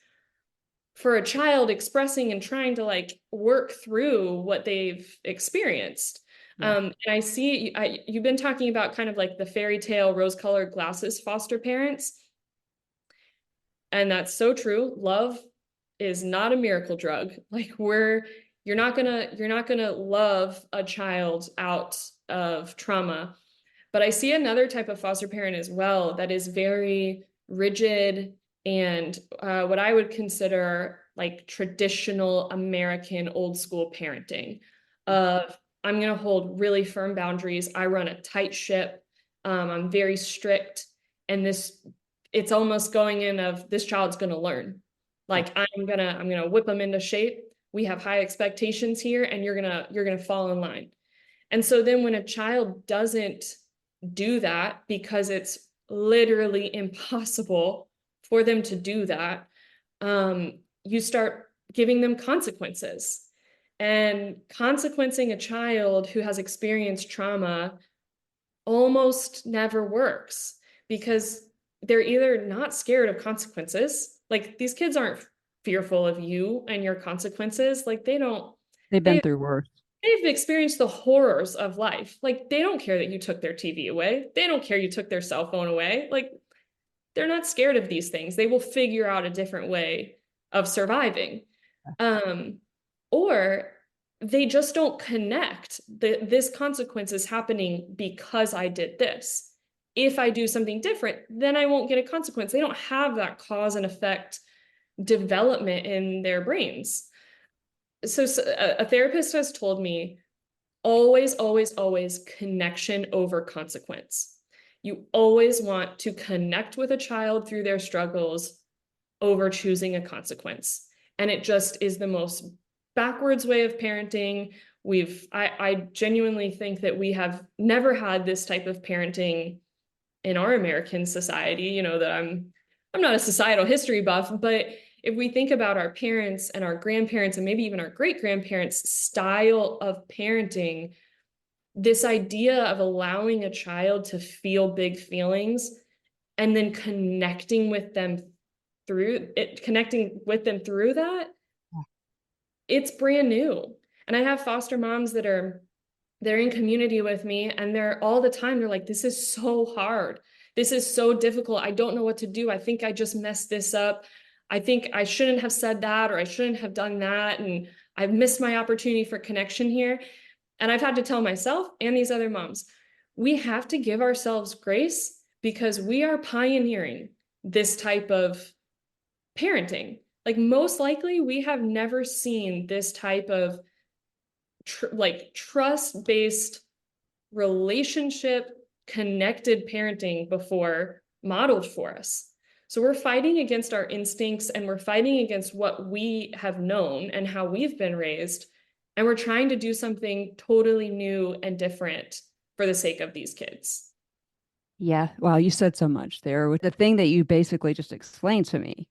for a child expressing and trying to like work through what they've experienced. Yeah. And I see you've been talking about kind of like the fairy tale rose-colored glasses foster parents. And that's so true. Love is not a miracle drug. Like you're not gonna love a child out of trauma. But I see another type of foster parent as well that is very rigid and what I would consider like traditional American old school parenting of, I'm going to hold really firm boundaries. I run a tight ship. I'm very strict. And it's almost going in of this child's going to learn. Like I'm gonna whip them into shape. We have high expectations here, and you're gonna fall in line. And so then when a child doesn't do that, because it's literally impossible for them to do that, you start giving them consequences. And consequencing a child who has experienced trauma almost never works, because they're either not scared of consequences, like these kids aren't fearful of you and your consequences, like they don't, They've been they through worse. they've experienced the horrors of life. Like they don't care that you took their TV away. They don't care you took their cell phone away. Like they're not scared of these things. They will figure out a different way of surviving. Um, or they just don't connect. This consequence is happening because I did this. If I do something different, then I won't get a consequence. They don't have that cause and effect development in their brains. So a therapist has told me, always, always, always connection over consequence. You always want to connect with a child through their struggles over choosing a consequence. And it just is the most backwards way of parenting. I genuinely think that we have never had this type of parenting in our American society. You know, that I'm not a societal history buff, but if we think about our parents and our grandparents and maybe even our great grandparents' style of parenting, this idea of allowing a child to feel big feelings and then connecting with them through that, it's brand new. And I have foster moms they're in community with me, and they're all the time, they're like, this is so hard. This is so difficult. I don't know what to do. I think I just messed this up. I think I shouldn't have said that, or I shouldn't have done that. And I've missed my opportunity for connection here. And I've had to tell myself and these other moms, we have to give ourselves grace, because we are pioneering this type of parenting. Like most likely we have never seen this type of trust-based relationship connected parenting before modeled for us. So we're fighting against our instincts, and we're fighting against what we have known and how we've been raised. And we're trying to do something totally new and different for the sake of these kids. Yeah. Wow. You said so much there. With the thing that you basically just explained to me,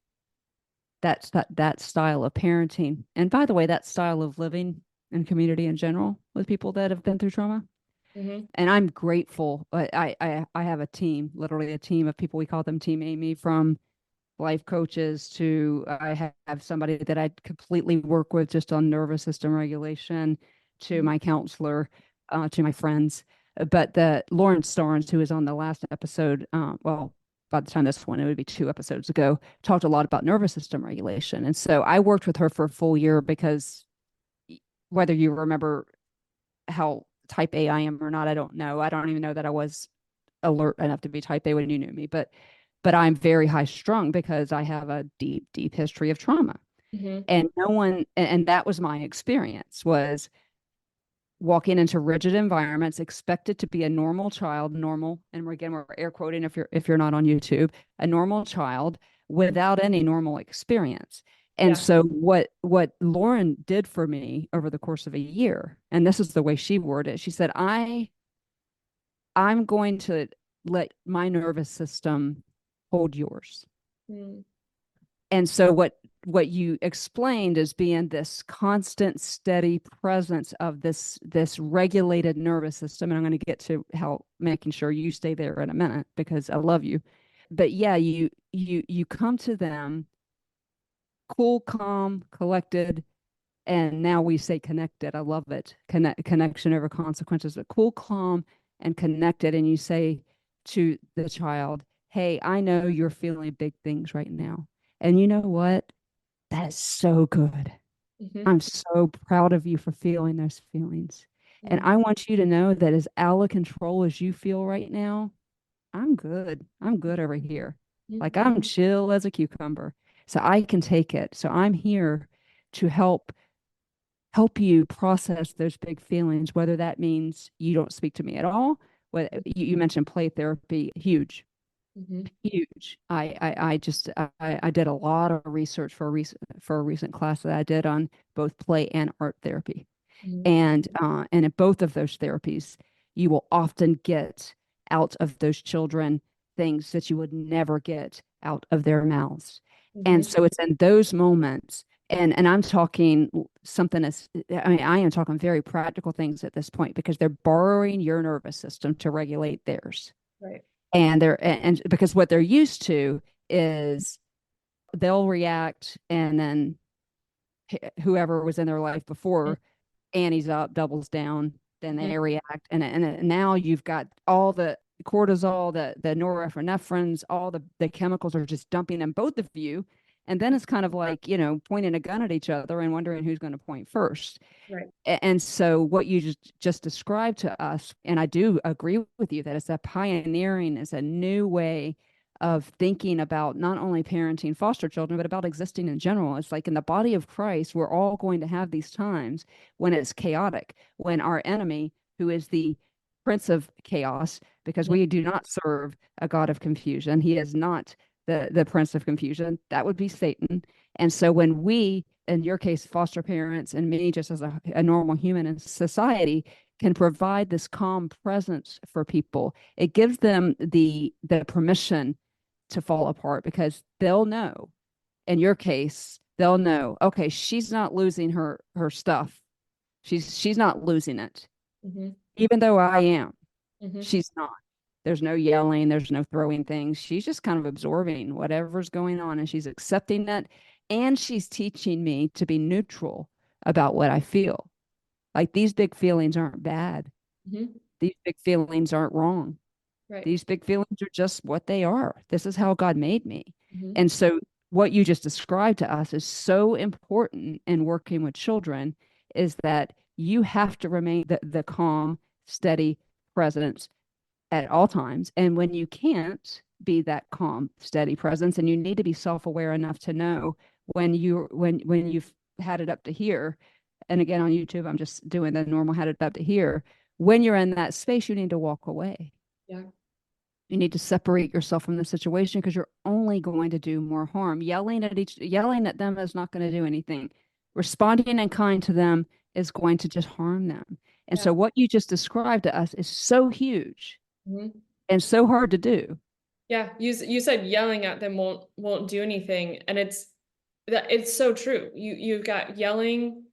that style of parenting. And by the way, that style of living in community in general with people that have been through trauma. Mm-hmm. And I'm grateful. I have a team, literally a team of people. We call them Team Amy, from life coaches to have somebody that I completely work with just on nervous system regulation, to Mhm. my counselor, to my friends. But the Lauren Starnes, who was on the last episode, well, by the time this one, it would be 2 episodes ago, talked a lot about nervous system regulation. And so I worked with her for a full year because whether you remember how type A I am or not, I don't know. I don't even know that I was alert enough to be type A when you knew me, but I'm very high strung because I have a deep, deep history of trauma. Mhm. And no one, and that was my experience, was walking into rigid environments, expected to be a normal child, normal, and again, we're air quoting if you're not on YouTube, a normal child without any normal experience. And Yeah. so what Lauren did for me over the course of a year, and this is the way she worded it, she said, I'm going to let my nervous system hold yours. Mm. And so what you explained as being this constant, steady presence of this regulated nervous system, and I'm going to get to how making sure you stay there in a minute because I love you. But yeah, you come to them cool, calm, collected, and now we say connected. I love it. Connection over consequences, but cool, calm, and connected. And you say to the child, hey, I know you're feeling big things right now. And you know what? That is so good. Mhm. I'm so proud of you for feeling those feelings. And Mhm. I want you to know that as out of control as you feel right now, I'm good. I'm good over here. Mhm. Like I'm chill as a cucumber. So I can take it. So I'm here to help you process those big feelings, whether that means you don't speak to me at all. What you mentioned play therapy, huge, Mhm. huge. I just I did a lot of research for a recent class that I did on both play and art therapy. Mhm. And in both of those therapies, you will often get out of those children things that you would never get out of their mouths. And Mhm. so it's in those moments, and I'm talking something as I mean, I am talking very practical things at this point because they're borrowing your nervous system to regulate theirs. Right. And because what they're used to is they'll react and then whoever was in their life before Annie's up, doubles down, then Mhm. they react, and now you've got all the cortisol, the norepinephrines, all the chemicals are just dumping in both of you, and then it's kind of like pointing a gun at each other and wondering who's going to point first. Right. And so what you just described to us, and I do agree with you that it's a pioneering, it's a new way of thinking about not only parenting foster children, but about existing in general. It's like in the body of Christ, we're all going to have these times when it's chaotic, when our enemy, who is the prince of chaos, because Mhm. we do not serve a God of confusion, he is not the prince of confusion. That would be Satan. And so when we, in your case, foster parents, and me just as a normal human in society, can provide this calm presence for people, it gives them the permission to fall apart because they'll know. In your case, they'll know, okay, she's not losing her stuff. She's not losing it. Mhm. Even though I am, Mhm. she's not. There's no yelling, there's no throwing things. She's just kind of absorbing whatever's going on and she's accepting that. And she's teaching me to be neutral about what I feel. Like these big feelings aren't bad. Mhm. These big feelings aren't wrong. Right. These big feelings are just what they are. This is how God made me. Mhm. And so what you just described to us is so important in working with children is that you have to remain the calm, steady presence at all times. And when you can't be that calm, steady presence, and you need to be self-aware enough to know when you've had it up to here. And again, on YouTube, I'm just doing the normal had it up to here. When you're in that space, you need to walk away. Yeah. You need to separate yourself from the situation because you're only going to do more harm. Yelling at them is not going to do anything. Responding and kind to them is going to just harm them. And Yeah. so what you just described to us is so huge Mhm. and so hard to do. Yeah. You said yelling at them won't do anything, and it's so true. You've got yelling.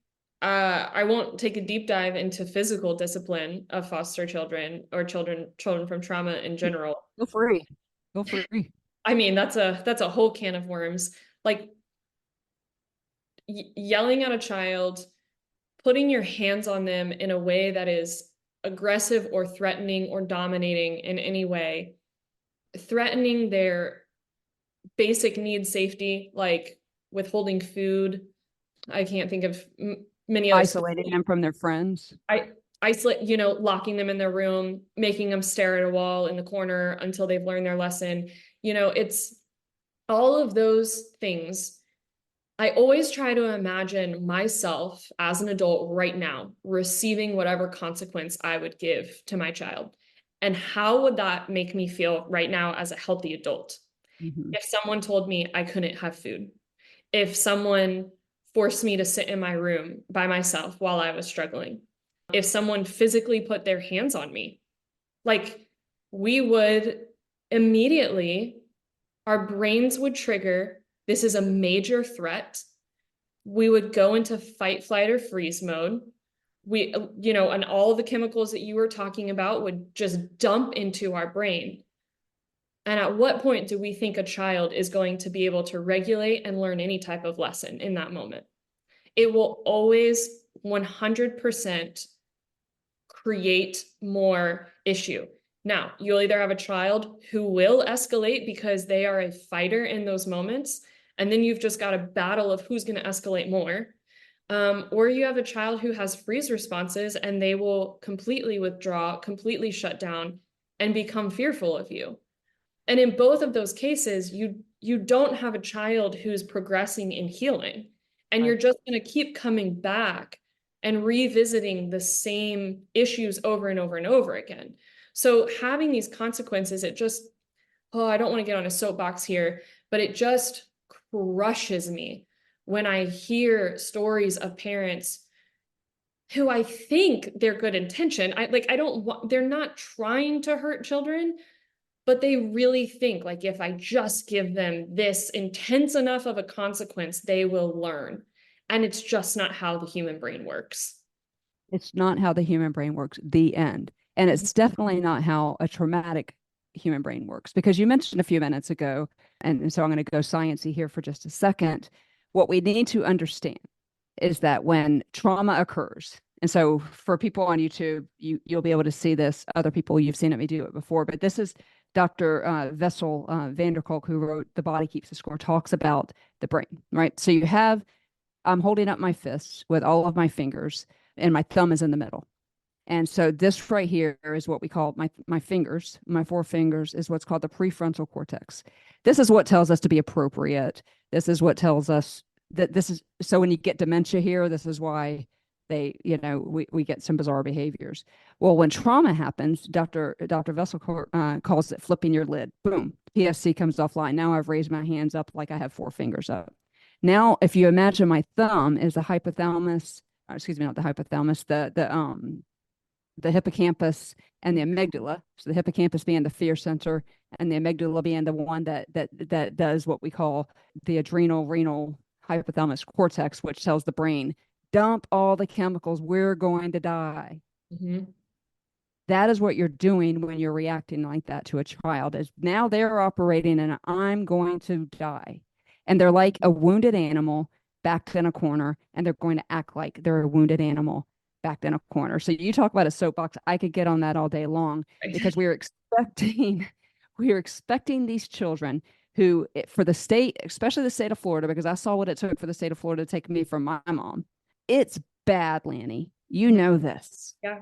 I won't take a deep dive into physical discipline of foster children or children from trauma in general. Feel free. Feel free. I mean, that's a whole can of worms. Like yelling at a child, putting your hands on them in a way that is aggressive or threatening or dominating in any way, threatening their basic need safety, like withholding food. I can't think of many other Isolating them from their friends. I isolate, locking them in their room, making them stare at a wall in the corner until they've learned their lesson. It's all of those things. I always try to imagine myself as an adult right now receiving whatever consequence I would give to my child. And how would that make me feel right now as a healthy adult? Mm-hmm. If someone told me I couldn't have food, if someone forced me to sit in my room by myself while I was struggling, if someone physically put their hands on me, like we would immediately, our brains would trigger, this is a major threat. We would go into fight, flight, or freeze mode. And all the chemicals that you were talking about would just dump into our brain. And at what point do we think a child is going to be able to regulate and learn any type of lesson in that moment? It will always 100% create more issue. Now, you'll either have a child who will escalate because they are a fighter in those moments, and then you've just got a battle of who's going to escalate more. Or you have a child who has freeze responses and they will completely withdraw, completely shut down, and become fearful of you. And in both of those cases, you don't have a child who's progressing in healing, and you're just going to keep coming back and revisiting the same issues over and over and over again. So having these consequences, I don't want to get on a soapbox here, but it just crushes me when I hear stories of parents who I think they're good intention. They're not trying to hurt children, but they really think like if I just give them this intense enough of a consequence, they will learn. And it's just not how the human brain works. It's not how the human brain works, the end. And it's definitely not how a traumatic human brain works. Because you mentioned a few minutes ago, and so I'm going to go sciencey here for just a second. What we need to understand is that when trauma occurs, and so for people on YouTube, you'll be able to see this. Other people, you've seen me do it before, but this is Dr. Vessel Vanderkolk, who wrote The Body Keeps the Score, talks about the brain, right? So I'm holding up my fists with all of my fingers, and my thumb is in the middle. And so this right here is what we call my fingers, my four fingers is what's called the prefrontal cortex. This is what tells us to be appropriate. This is what tells us that this is, so when you get dementia here, this is why we get some bizarre behaviors. Well, when trauma happens, Dr. Vessel calls it flipping your lid. Boom, PFC comes offline. Now I've raised my hands up like I have four fingers up. Now, if you imagine my thumb is the hypothalamus, excuse me, not the hypothalamus, the hippocampus and the amygdala. So the hippocampus being the fear center, and the amygdala being the one that does what we call the adrenal renal hypothalamus cortex, which tells the brain, dump all the chemicals, we're going to die. Mm-hmm. That is what you're doing when you're reacting like that to a child, is now they're operating and I'm going to die. And they're like a wounded animal backed in a corner, and they're going to act like they're a wounded animal backed in a corner. So you talk about a soapbox, I could get on that all day long, because we're expecting these children who, for the state, especially the state of Florida, because I saw what it took for the state of Florida to take me from my mom. It's bad, Laney. You know this. Yeah.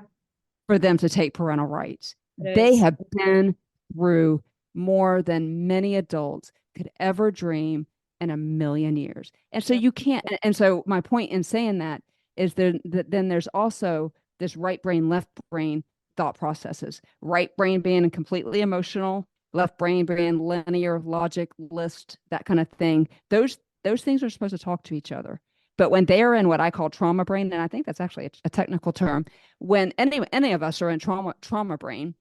For them to take parental rights. They have been through more than many adults could ever dream in a million years. And so you can't, and so my point in saying that is then there's also this right brain, left brain thought processes. Right brain being completely emotional, left brain being linear, logic, list, that kind of thing. Those things are supposed to talk to each other. But when they are in what I call trauma brain, and I think that's actually a technical term, when any of us are in trauma brain,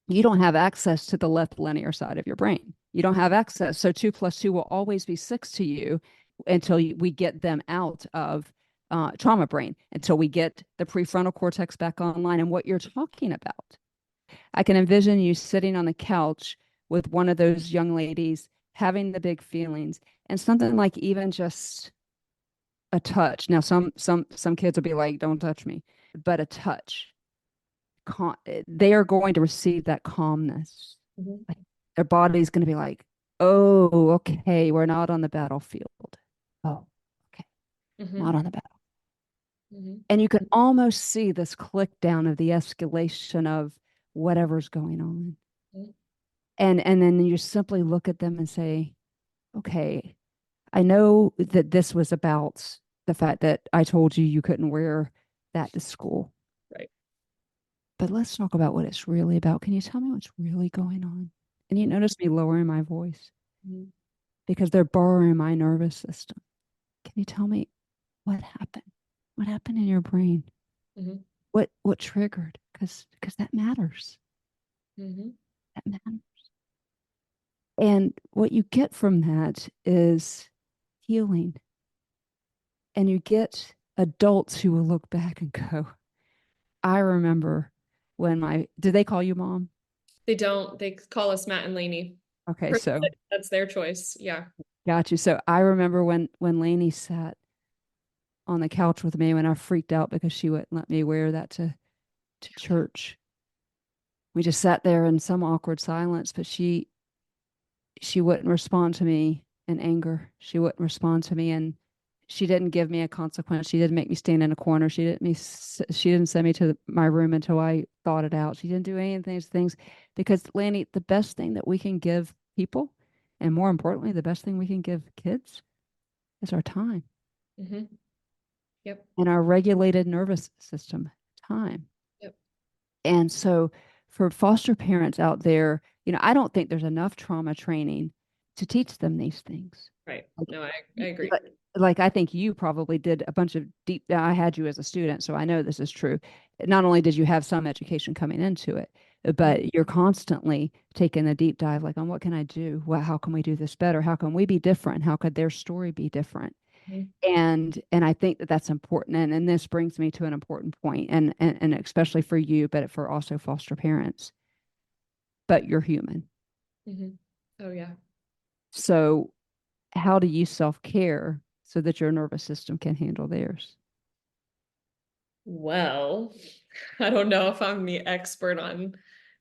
you don't have access to the left linear side of your brain. You don't have access. So 2 + 2 will always be 6 to you until we get them out of trauma brain, until we get the prefrontal cortex back online. And what you're talking about, I can envision you sitting on the couch with one of those young ladies having the big feelings, and something like even just a touch. Now, some kids will be like, "Don't touch me," but a touch, they are going to receive that calmness. Mhm. Like their body's going to be like, "Oh, okay, we're not on the battlefield. Oh, okay, not Mhm. on the battle." Mhm. And you can almost see this click down of the escalation of whatever's going on. Mhm. And then you simply look at them and say, okay, I know that this was about the fact that I told you you couldn't wear that to school, Right. but let's talk about what it's really about. Can you tell me what's really going on? And you notice me lowering my voice Mhm. because they're borrowing my nervous system. Can you tell me what happened? What happened in your brain? Mhm. What triggered? Because that matters. Mhm. That matters. And what you get from that is healing. And you get adults who will look back and go, I remember when did they call you mom? They don't, they call us Matt and Laney. Okay, so That's their choice. Yeah. got you. So I remember when Laney sat on the couch with me when I freaked out because she wouldn't let me wear that to church. We just sat there in some awkward silence, but she wouldn't respond to me in anger. She wouldn't respond to me, and she didn't give me a consequence. She didn't make me stand in a corner. She didn't send me to my room until I thought it out. She didn't do any of these things because Lanny, the best thing that we can give people, and more importantly, the best thing we can give kids is our time Mhm. Yep. and our regulated nervous system time. Yep. And so for foster parents out there, I don't think there's enough trauma training to teach them these things. Right. Like, No, I agree. like, like I think you probably did a bunch of I had you as a student, so I know this is true. Not only did you have some education coming into it, Mhm. but you're constantly taking a deep dive, like on what can I do? How can we do this better? How can we be different? How could their story be different? Mhm. And I think that that's important, and this brings me to an important point, and especially for you, but for also foster parents. But you're human, Mhm. Oh yeah. so how do you self-care so that your nervous system can handle theirs? Well, I don't know if I'm the expert on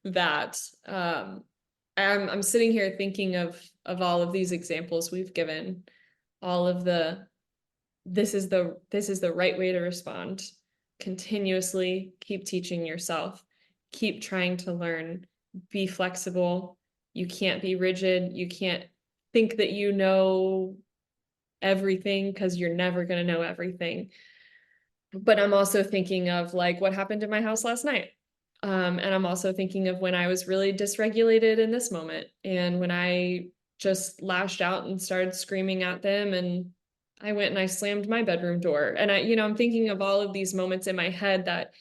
that. I'm sitting here thinking of all of these examples we've given, all of the this is the right way to respond. Continuously keep teaching yourself, keep trying to learn, be flexible. You can't be rigid. You can't think that you know everything because you're never going to know everything. But I'm also thinking of like what happened in my house last night. And I'm also thinking of when I was really dysregulated in this moment and when I just lashed out and started screaming at them and I went and I slammed my bedroom door. And I'm thinking of all of these moments in my head that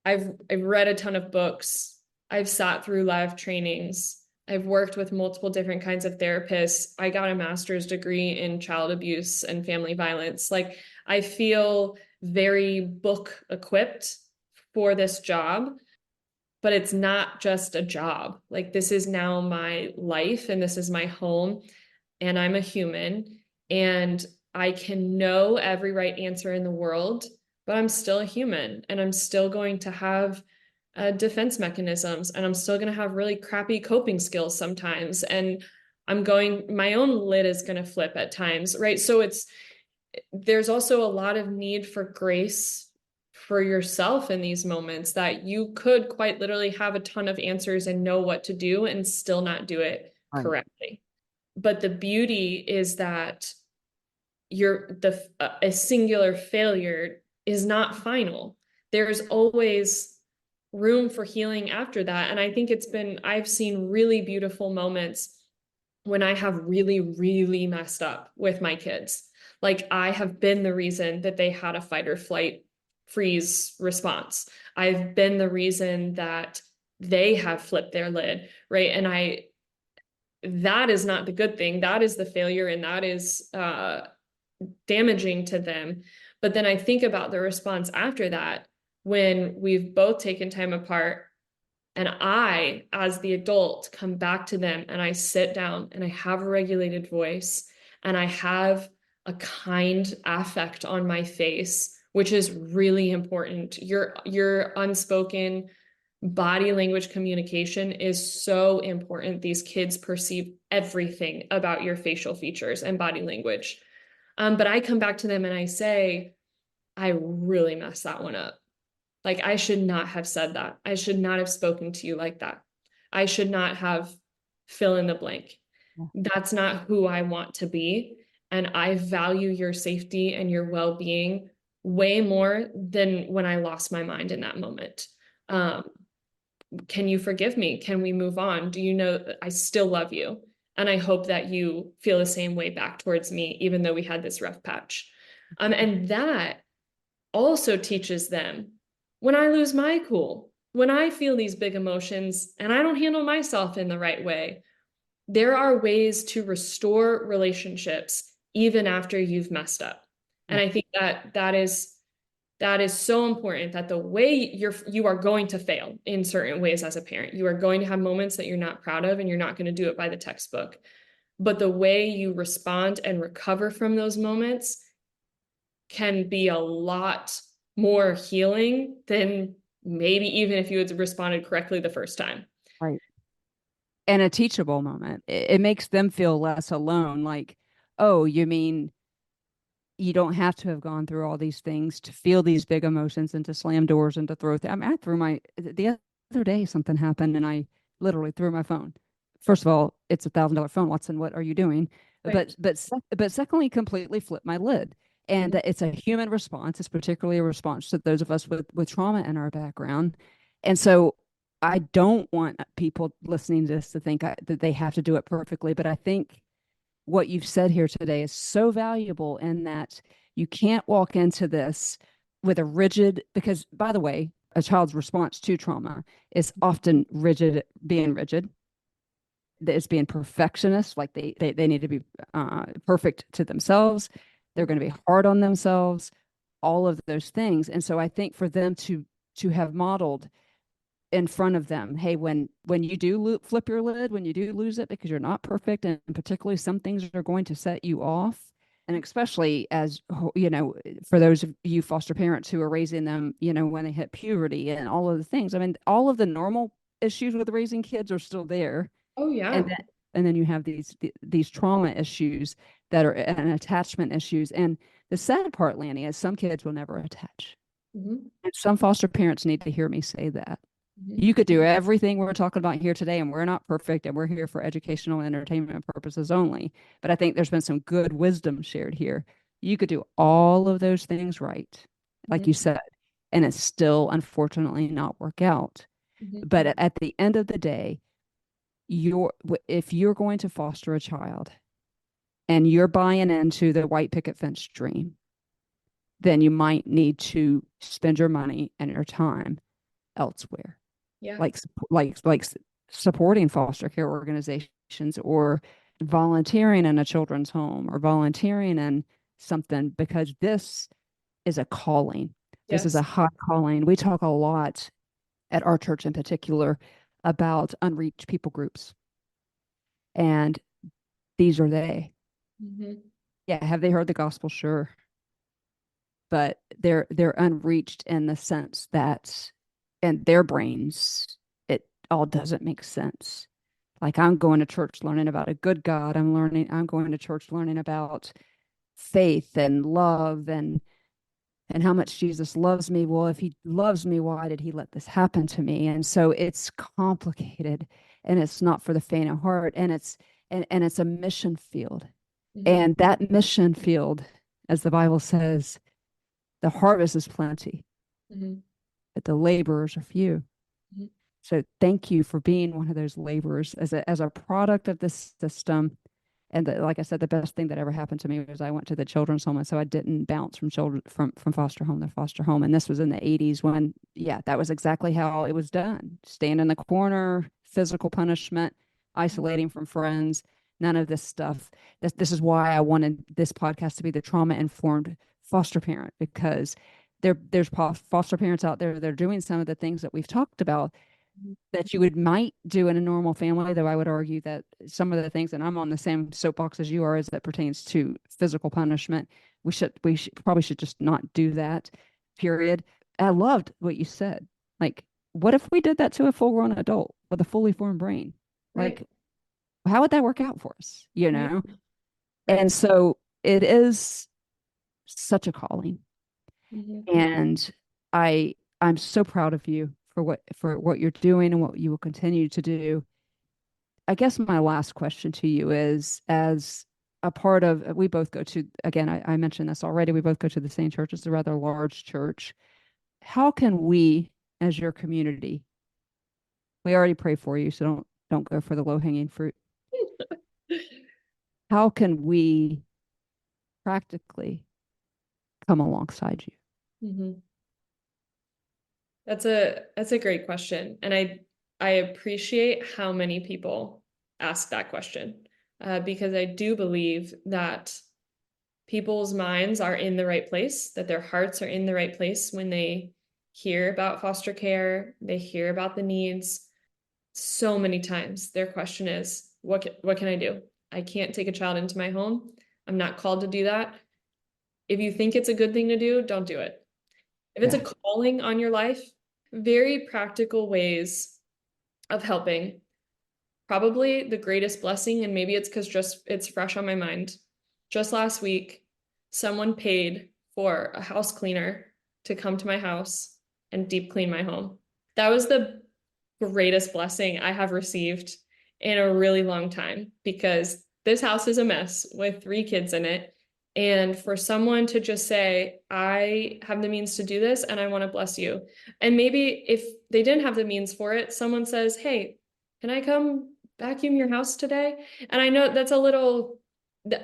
I've read a ton of books. I've sat through live trainings. I've worked with multiple different kinds of therapists. I got a master's degree in child abuse and family violence. Like I feel very book equipped for this job, but it's not just a job. Like this is now my life and this is my home and I'm a human and I can know every right answer in the world, but I'm still a human and I'm still going to have defense mechanisms and I'm still going to have really crappy coping skills sometimes. And my own lid is going to flip at times, right? So there's also a lot of need for grace for yourself in these moments that you could quite literally have a ton of answers and know what to do and still not do it Right. correctly. But the beauty is that a singular failure is not final. There's always room for healing after that. And I think I've seen really beautiful moments when I have really, really messed up with my kids. Like I have been the reason that they had a fight or flight freeze response. I've been the reason that they have flipped their lid, right? And that is not the good thing. That is the failure and that is damaging to them. But then I think about the response after that when we've both taken time apart And I, as the adult, come back to them and I sit down and I have a regulated voice and I have a kind affect on my face, which is really important. Your unspoken body language communication is so important. These kids perceive everything about your facial features and body language. But I come back to them and I say, I really messed that one up. Like, I should not have said that. I should not have spoken to you like that. I should not have fill in the blank. That's not who I want to be. And I value your safety and your well-being way more than when I lost my mind in that moment. Can you forgive me? Can we move on? Do you know that I still love you? And I hope that you feel the same way back towards me, even though we had this rough patch. And that also teaches them when I lose my cool, when I feel these big emotions and I don't handle myself in the right way, there are ways to restore relationships even after you've messed up. And I think that that is so important, that the way you are going to fail in certain ways as a parent. You are going to have moments that you're not proud of and you're not going to do it by the textbook. But the way you respond and recover from those moments can be a lot more healing than maybe even if you had responded correctly the first time. Right. And a teachable moment. It makes them feel less alone. Like, oh, you mean you don't have to have gone through all these things to feel these big emotions and to slam doors and to throw I mean, I threw the other day something happened and I literally threw my phone. First of all, it's $1,000 phone, Watson. What are you doing? Right. But secondly, completely flipped my lid. And it's a human response. It's particularly a response to those of us with trauma in our background. And so I don't want people listening to this to think that they have to do it perfectly. But I think what you've said here today is so valuable in that you can't walk into this with a rigid, because by the way, a child's response to trauma is often being rigid. It's being perfectionist, like they need to be perfect to themselves. They're going to be hard on themselves, all of those things. And so I think for them to have modeled in front of them, hey, when you do flip your lid, when you do lose it because you're not perfect, and particularly some things are going to set you off, and especially as you know, for those of you foster parents who are raising them, you know, when they hit puberty and all of the things, I mean, all of the normal issues with raising kids are still there. Oh, and yeah. then, and then you have these trauma issues that are and attachment issues. And the sad part, Laney, is some kids will never attach. Mm-hmm. And some foster parents need to hear me say that. Mm-hmm. You could do everything we're talking about here today, and we're not perfect, and we're here for educational and entertainment purposes only. But I think there's been some good wisdom shared here. You could do all of those things right, like you said, and it still, unfortunately, not work out. Mm-hmm. But at the end of the day, if you're going to foster a child and you're buying into the white picket fence dream, then you might need to spend your money and your time elsewhere, Yeah. like supporting foster care organizations or volunteering in a children's home or volunteering in something, because this is a calling. This is a Yes. high calling. We talk a lot at our church in particular about unreached people groups, and these are they. Mm-hmm. Yeah, have they heard the gospel? Sure, but they're unreached in the sense that in their brains it all doesn't make sense. Like, I'm going to church learning about a good God. I'm going to church learning about faith and love and how much Jesus loves me. Well, if he loves me, why did he let this happen to me? And so it's complicated, and it's not for the faint of heart, and it's a mission field. Mm-hmm. And that mission field, as the Bible says, the harvest is plenty, Mm-hmm. but the laborers are few. Mm-hmm. So thank you for being one of those laborers as a product of this system. And like I said, the best thing that ever happened to me was I went to the children's home, and so I didn't bounce from children from foster home to foster home. And this was in the 80s when, yeah, that was exactly how it was done. Stand in the corner, physical punishment, isolating from friends, none of this stuff. This is why I wanted this podcast to be the trauma informed foster parent, because there's foster parents out there that are doing some of the things that we've talked about, that you would might do in a normal family, though I would argue that some of the things, and I'm on the same soapbox as you are, as that pertains to physical punishment, we should probably should just not do that, period. I loved what you said. Like, what if we did that to a full-grown adult with a fully formed brain? Right. Like, how would that work out for us, you Right. know? Right. And so it is such a calling. Mhm. And I'm so proud of you for what you're doing and what you will continue to do. I guess my last question to you is, as a part of, we both go to, again, I mentioned this already, we both go to the same church. It's a rather large church. How can we, as your community, we already pray for you, so don't go for the low-hanging fruit. How can we practically come alongside you? Mhm. That's a great question, and I appreciate how many people ask that question, because I do believe that people's minds are in the right place, that their hearts are in the right place when they hear about foster care, they hear about the needs. So many times their question is, what can I do? I can't take a child into my home. I'm not called to do that. If you think it's a good thing to do, don't do it. If it's a Yeah. calling on your life, very practical ways of helping. Probably the greatest blessing, and maybe it's because just it's fresh on my mind. Just last week, someone paid for a house cleaner to come to my house and deep clean my home. That was the greatest blessing I have received in a really long time, because this house is a mess with three kids in it. And for someone to just say, I have the means to do this and I want to bless you. And maybe if they didn't have the means for it, someone says, hey, can I come vacuum your house today? And I know that's a little,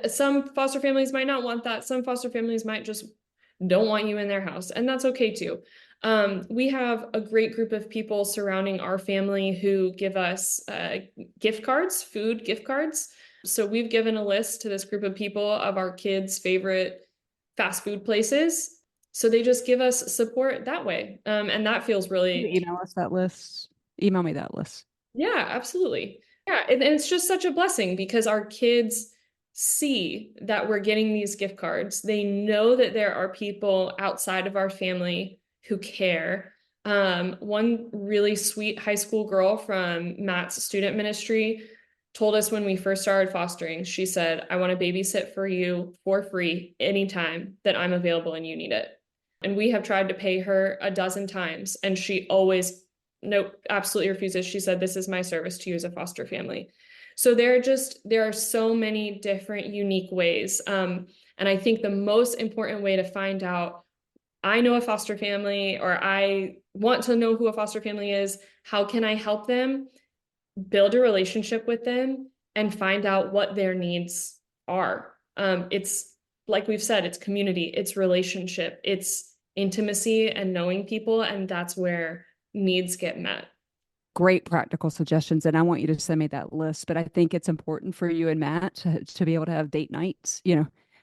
some foster families might not want that. Some foster families might just don't want you in their house, and that's okay too. We have a great group of people surrounding our family who give us gift cards, food gift cards. So we've given a list to this group of people of our kids' favorite fast food places. So they just give us support that way. And that feels You really, email us that list. Email me that list. yeah, absolutely. Yeah, and it's just such a blessing because our kids see that we're getting these gift cards. They know that there are people outside of our family who care. One really sweet high school girl from Matt's student ministry told us when we first started fostering, she said, I want to babysit for you for free anytime that I'm available and you need it. And we have tried to pay her a dozen times, and she always nope, absolutely refuses. She said, this is my service to you as a foster family. So there are so many different unique ways. And I think the most important way to find out, I know a foster family, or I want to know who a foster family is, how can I help them? Build a relationship with them and find out what their needs are. It's like we've said, it's community, it's relationship, it's intimacy and knowing people, and that's where needs get met. Great practical suggestions. And I want you to send me that list. But I think it's important for you and Matt to be able to have date nights.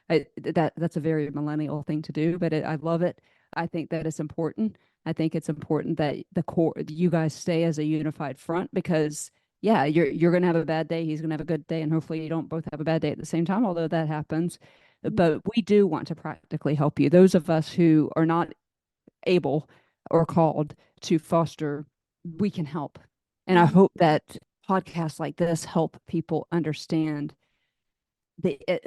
That's a very millennial thing to do, but I love it. I think that it's important. I think it's important that the core you guys stay as a unified front, because yeah, you're gonna have a bad day, he's gonna have a good day, and hopefully you don't both have a bad day at the same time, although that happens. But we do want to practically help you. Those of us who are not able or called to foster, we can help. And I Mhm. hope that podcasts like this help people understand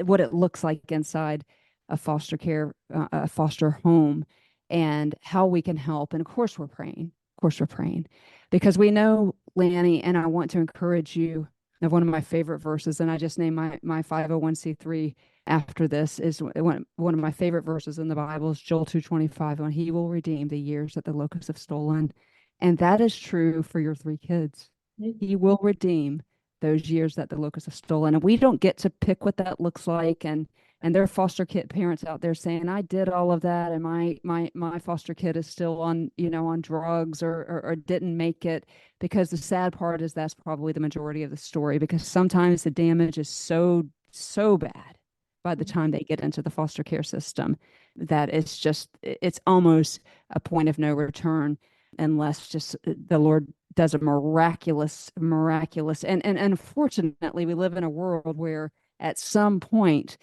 what it looks like inside a foster care, a foster home, and how we can help. And of course, we're praying. Of course, we're praying because we know, Laney, and I want to encourage you. Of one of my favorite verses, and I just named my 501c3 after this, is one of my favorite verses in the Bible is Joel 2:25, when he will redeem the years that the locusts have stolen. And that is true for your three kids. He will redeem those years that the locusts have stolen. And we don't get to pick what that looks like. And there are foster kid parents out there saying, I did all of that, and my foster kid is still on, on drugs, or didn't make it. Because the sad part is that's probably the majority of the story, because sometimes the damage is so bad by the time they get into the foster care system that it's almost a point of no return. unless just the Lord does a miraculous, and unfortunately, we live in a world where at some point,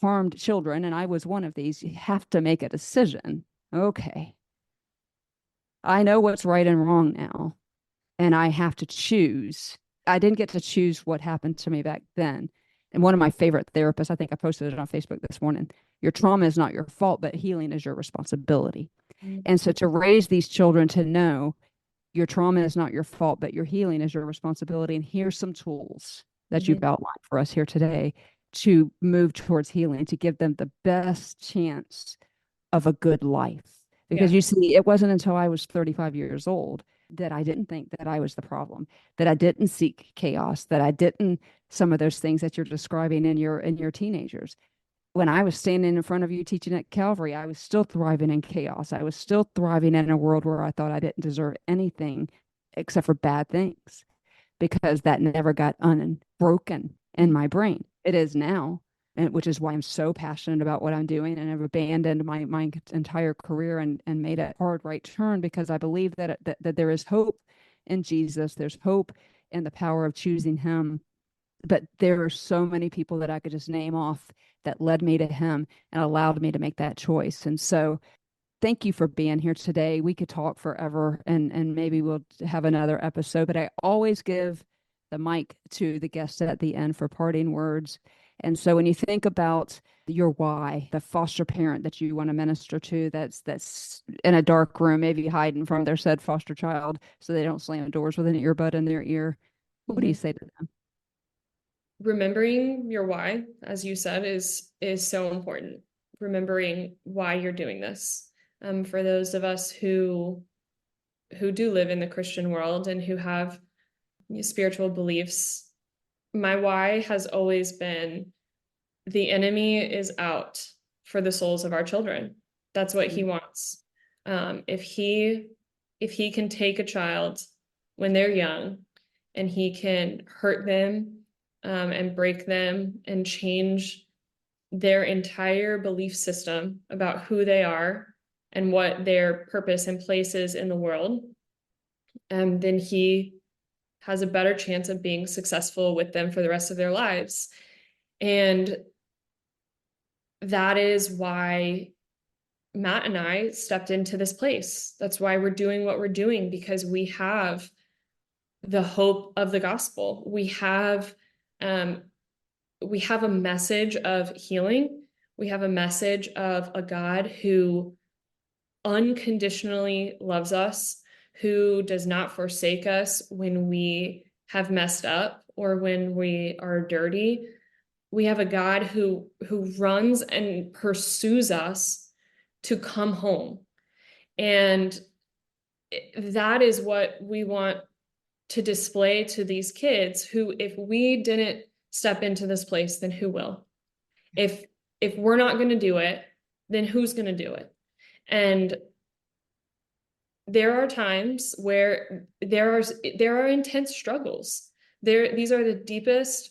harmed children, and I was one of these, you have to make a decision. Okay, I know what's right and wrong now, and I have to choose. I didn't get to choose what happened to me back then. And one of my favorite therapists, I think I posted it on Facebook this morning, your trauma is not your fault, but healing is your responsibility. Mm-hmm. And so to raise these children to know your trauma is not your fault, but your healing is your responsibility. And here's some tools that you've outlined for us here today to move towards healing, to give them the best chance of a good life. Because you see, it wasn't until I was 35 years old that I didn't think that I was the problem, that I didn't seek chaos, that I didn't some of those things that you're describing in your teenagers. When I was standing in front of you teaching at Calvary, I was still thriving in chaos. I was still thriving in a world where I thought I didn't deserve anything except for bad things, because that never got unbroken in my brain. It is now, and which is why I'm so passionate about what I'm doing, and I've abandoned my entire career and made a hard right turn, because I believe that there is hope in Jesus. There's hope in the power of choosing him. But there are so many people that I could just name off that led me to him and allowed me to make that choice. And so thank you for being here today. We could talk forever, and maybe we'll have another episode, but I always give the mic to the guests at the end for parting words. And so when you think about your why, the foster parent that you want to minister to, that's in a dark room, maybe hiding from their said foster child so they don't slam doors with an earbud in their ear, what do you say to them? Remembering your why, as you said, is so important. Remembering why you're doing this. For those of us who do live in the Christian world and who have spiritual beliefs, my why has always been the enemy is out for the souls of our children. That's what he wants. If he can take a child when they're young and he can hurt them and break them and change their entire belief system about who they are and what their purpose and place is in the world, then he has a better chance of being successful with them for the rest of their lives. And that is why Matt and I stepped into this place. That's why we're doing what we're doing, because we have the hope of the gospel. We have a message of healing. We have a message of a God who unconditionally loves us, who does not forsake us when we have messed up or when we are dirty. We have a God who runs and pursues us to come home. And that is what we want to display to these kids who, if we didn't step into this place, then who will? If we're not going to do it, then who's going to do it? And there are times where there are intense struggles. These are the deepest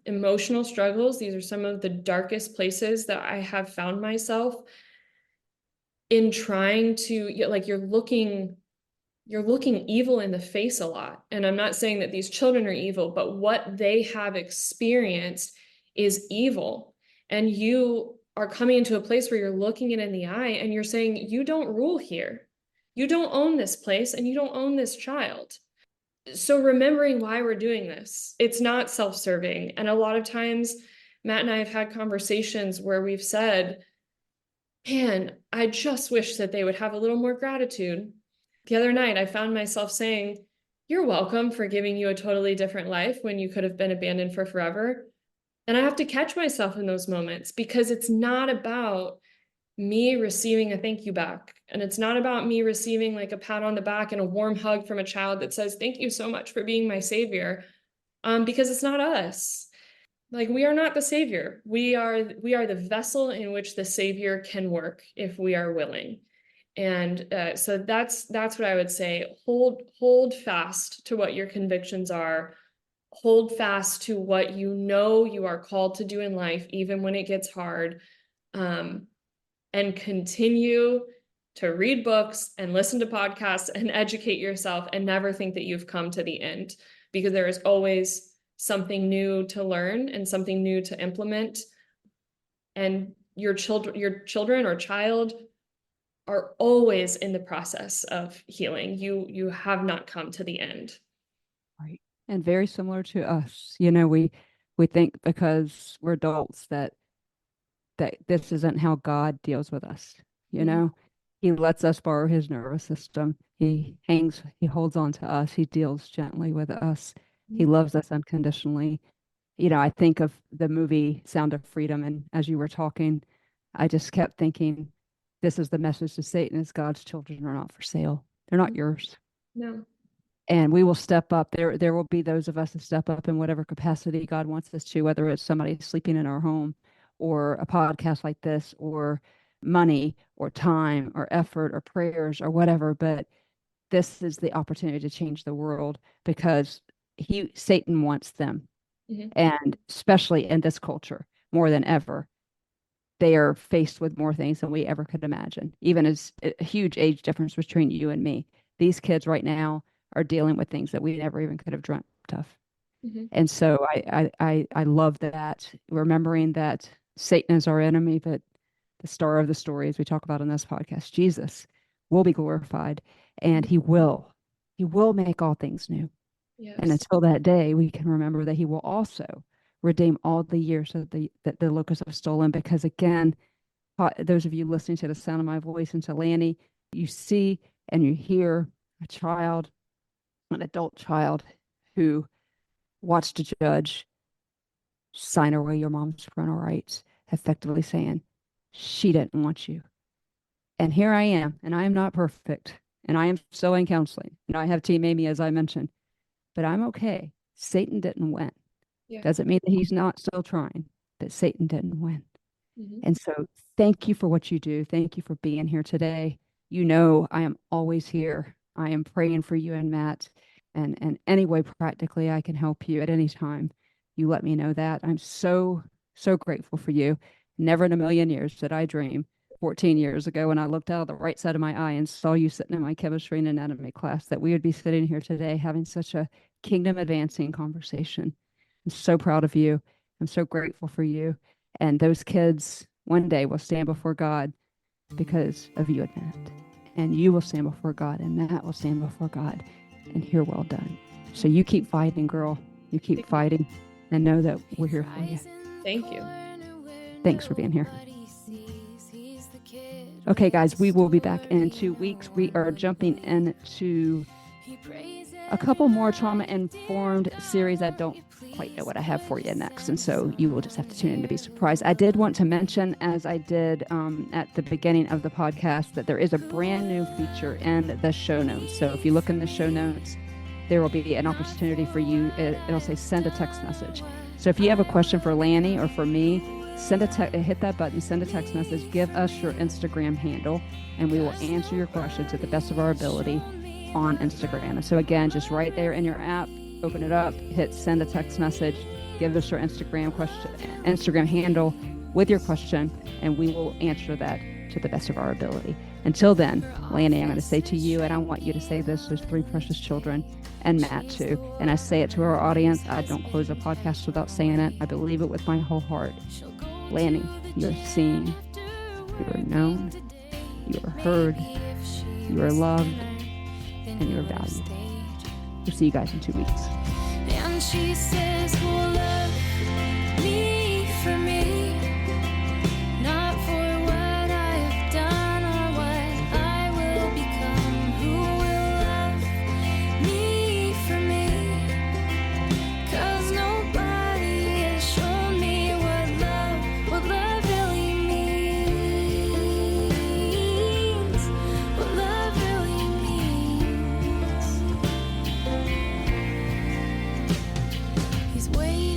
emotional struggles. These are some of the darkest places that I have found myself in, trying to, like, you're looking evil in the face a lot. And I'm not saying that these children are evil, but what they have experienced is evil. And you are coming into a place where you're looking it in the eye and you're saying, you don't rule here. You don't own this place and you don't own this child. So remembering why we're doing this, it's not self-serving. And a lot of times Matt and I have had conversations where we've said, man, I just wish that they would have a little more gratitude. The other night, I found myself saying, you're welcome for giving you a totally different life when you could have been abandoned for forever. And I have to catch myself in those moments, because it's not about me receiving a thank you back. And it's not about me receiving like a pat on the back and a warm hug from a child that says, thank you so much for being my savior. Because it's not us. Like, we are not the savior. We are the vessel in which the savior can work if we are willing. And so that's what I would say. Hold fast to what your convictions are. Hold fast to what you know you are called to do in life, even when it gets hard. And continue to read books and listen to podcasts and educate yourself and never think that you've come to the end, because there is always something new to learn and something new to implement. And your children or child are always in the process of healing. You have not come to the end. Right. And very similar to us. We think because we're adults that this isn't how God deals with us. He lets us borrow his nervous system. He holds on to us. He deals gently with us. He loves us unconditionally. I think of the movie Sound of Freedom, and as you were talking, I just kept thinking, this is the message to Satan: is God's children are not for sale. They're not yours. No. And we will step up. There will be those of us that step up in whatever capacity God wants us to, whether it's somebody sleeping in our home, or a podcast like this, or money, or time, or effort, or prayers, or whatever. But this is the opportunity to change the world, because Satan wants them. And especially in this culture, more than ever, they are faced with more things than we ever could imagine. Even as a huge age difference between you and me, these kids right now are dealing with things that we never even could have dreamt of. And so I love that, remembering that Satan is our enemy, but the star of the story, as we talk about in this podcast, Jesus, will be glorified, and he will make all things new. Yes. And until that day, we can remember that he will also redeem all the years that the locusts have stolen. Because again, those of you listening to the sound of my voice and to Laney, you see and you hear a child, an adult child, who watched a judge sign away your mom's parental rights, effectively saying, she didn't want you. And here I am, and I am not perfect, and I am still in counseling. I have Team Amy, as I mentioned, but I'm okay. Satan didn't win. Yeah. Doesn't mean that he's not still trying, but Satan didn't win. And so thank you for what you do. Thank you for being here today. I am always here. I am praying for you and Matt, and any way practically I can help you at any time. You let me know that. I'm so, so grateful for you. Never in a million years did I dream 14 years ago, when I looked out of the right side of my eye and saw you sitting in my chemistry and anatomy class, that we would be sitting here today having such a kingdom advancing conversation. I'm so proud of you. I'm so grateful for you. And those kids one day will stand before God because of you and Matt. And you will stand before God, and Matt will stand before God and hear, well done. So you keep fighting, girl. You keep fighting, and know that we're here for you. Thank you. Thanks for being here. Okay, guys, we will be back in 2 weeks. We are jumping into a couple more trauma-informed series. I don't quite know what I have for you next, and so you will just have to tune in to be surprised. I did want to mention, as I did at the beginning of the podcast, that there is a brand new feature in the show notes. So if you look in the show notes, there will be an opportunity for you. It'll say send a text message. So if you have a question for Laney or for me, hit that button, send a text message, give us your Instagram handle, and we will answer your questions at the best of our ability on Instagram. So again, just right there in your app, open it up, hit send a text message, give us your Instagram handle with your question, and we will answer that to the best of our ability. Until then, Laney, I'm going to say to you, and I want you to say this, there's 3 precious children, and Matt too. And I say it to our audience. I don't close a podcast without saying it. I believe it with my whole heart. Laney, you're seen, you are known, you are heard, you are loved, and you are valued. We'll see you guys in 2 weeks. And she says, well, love me for me, not for what I have done or what I will become. Who will love me for me? 'Cause nobody has shown me what love really means, what love really means. He's waiting.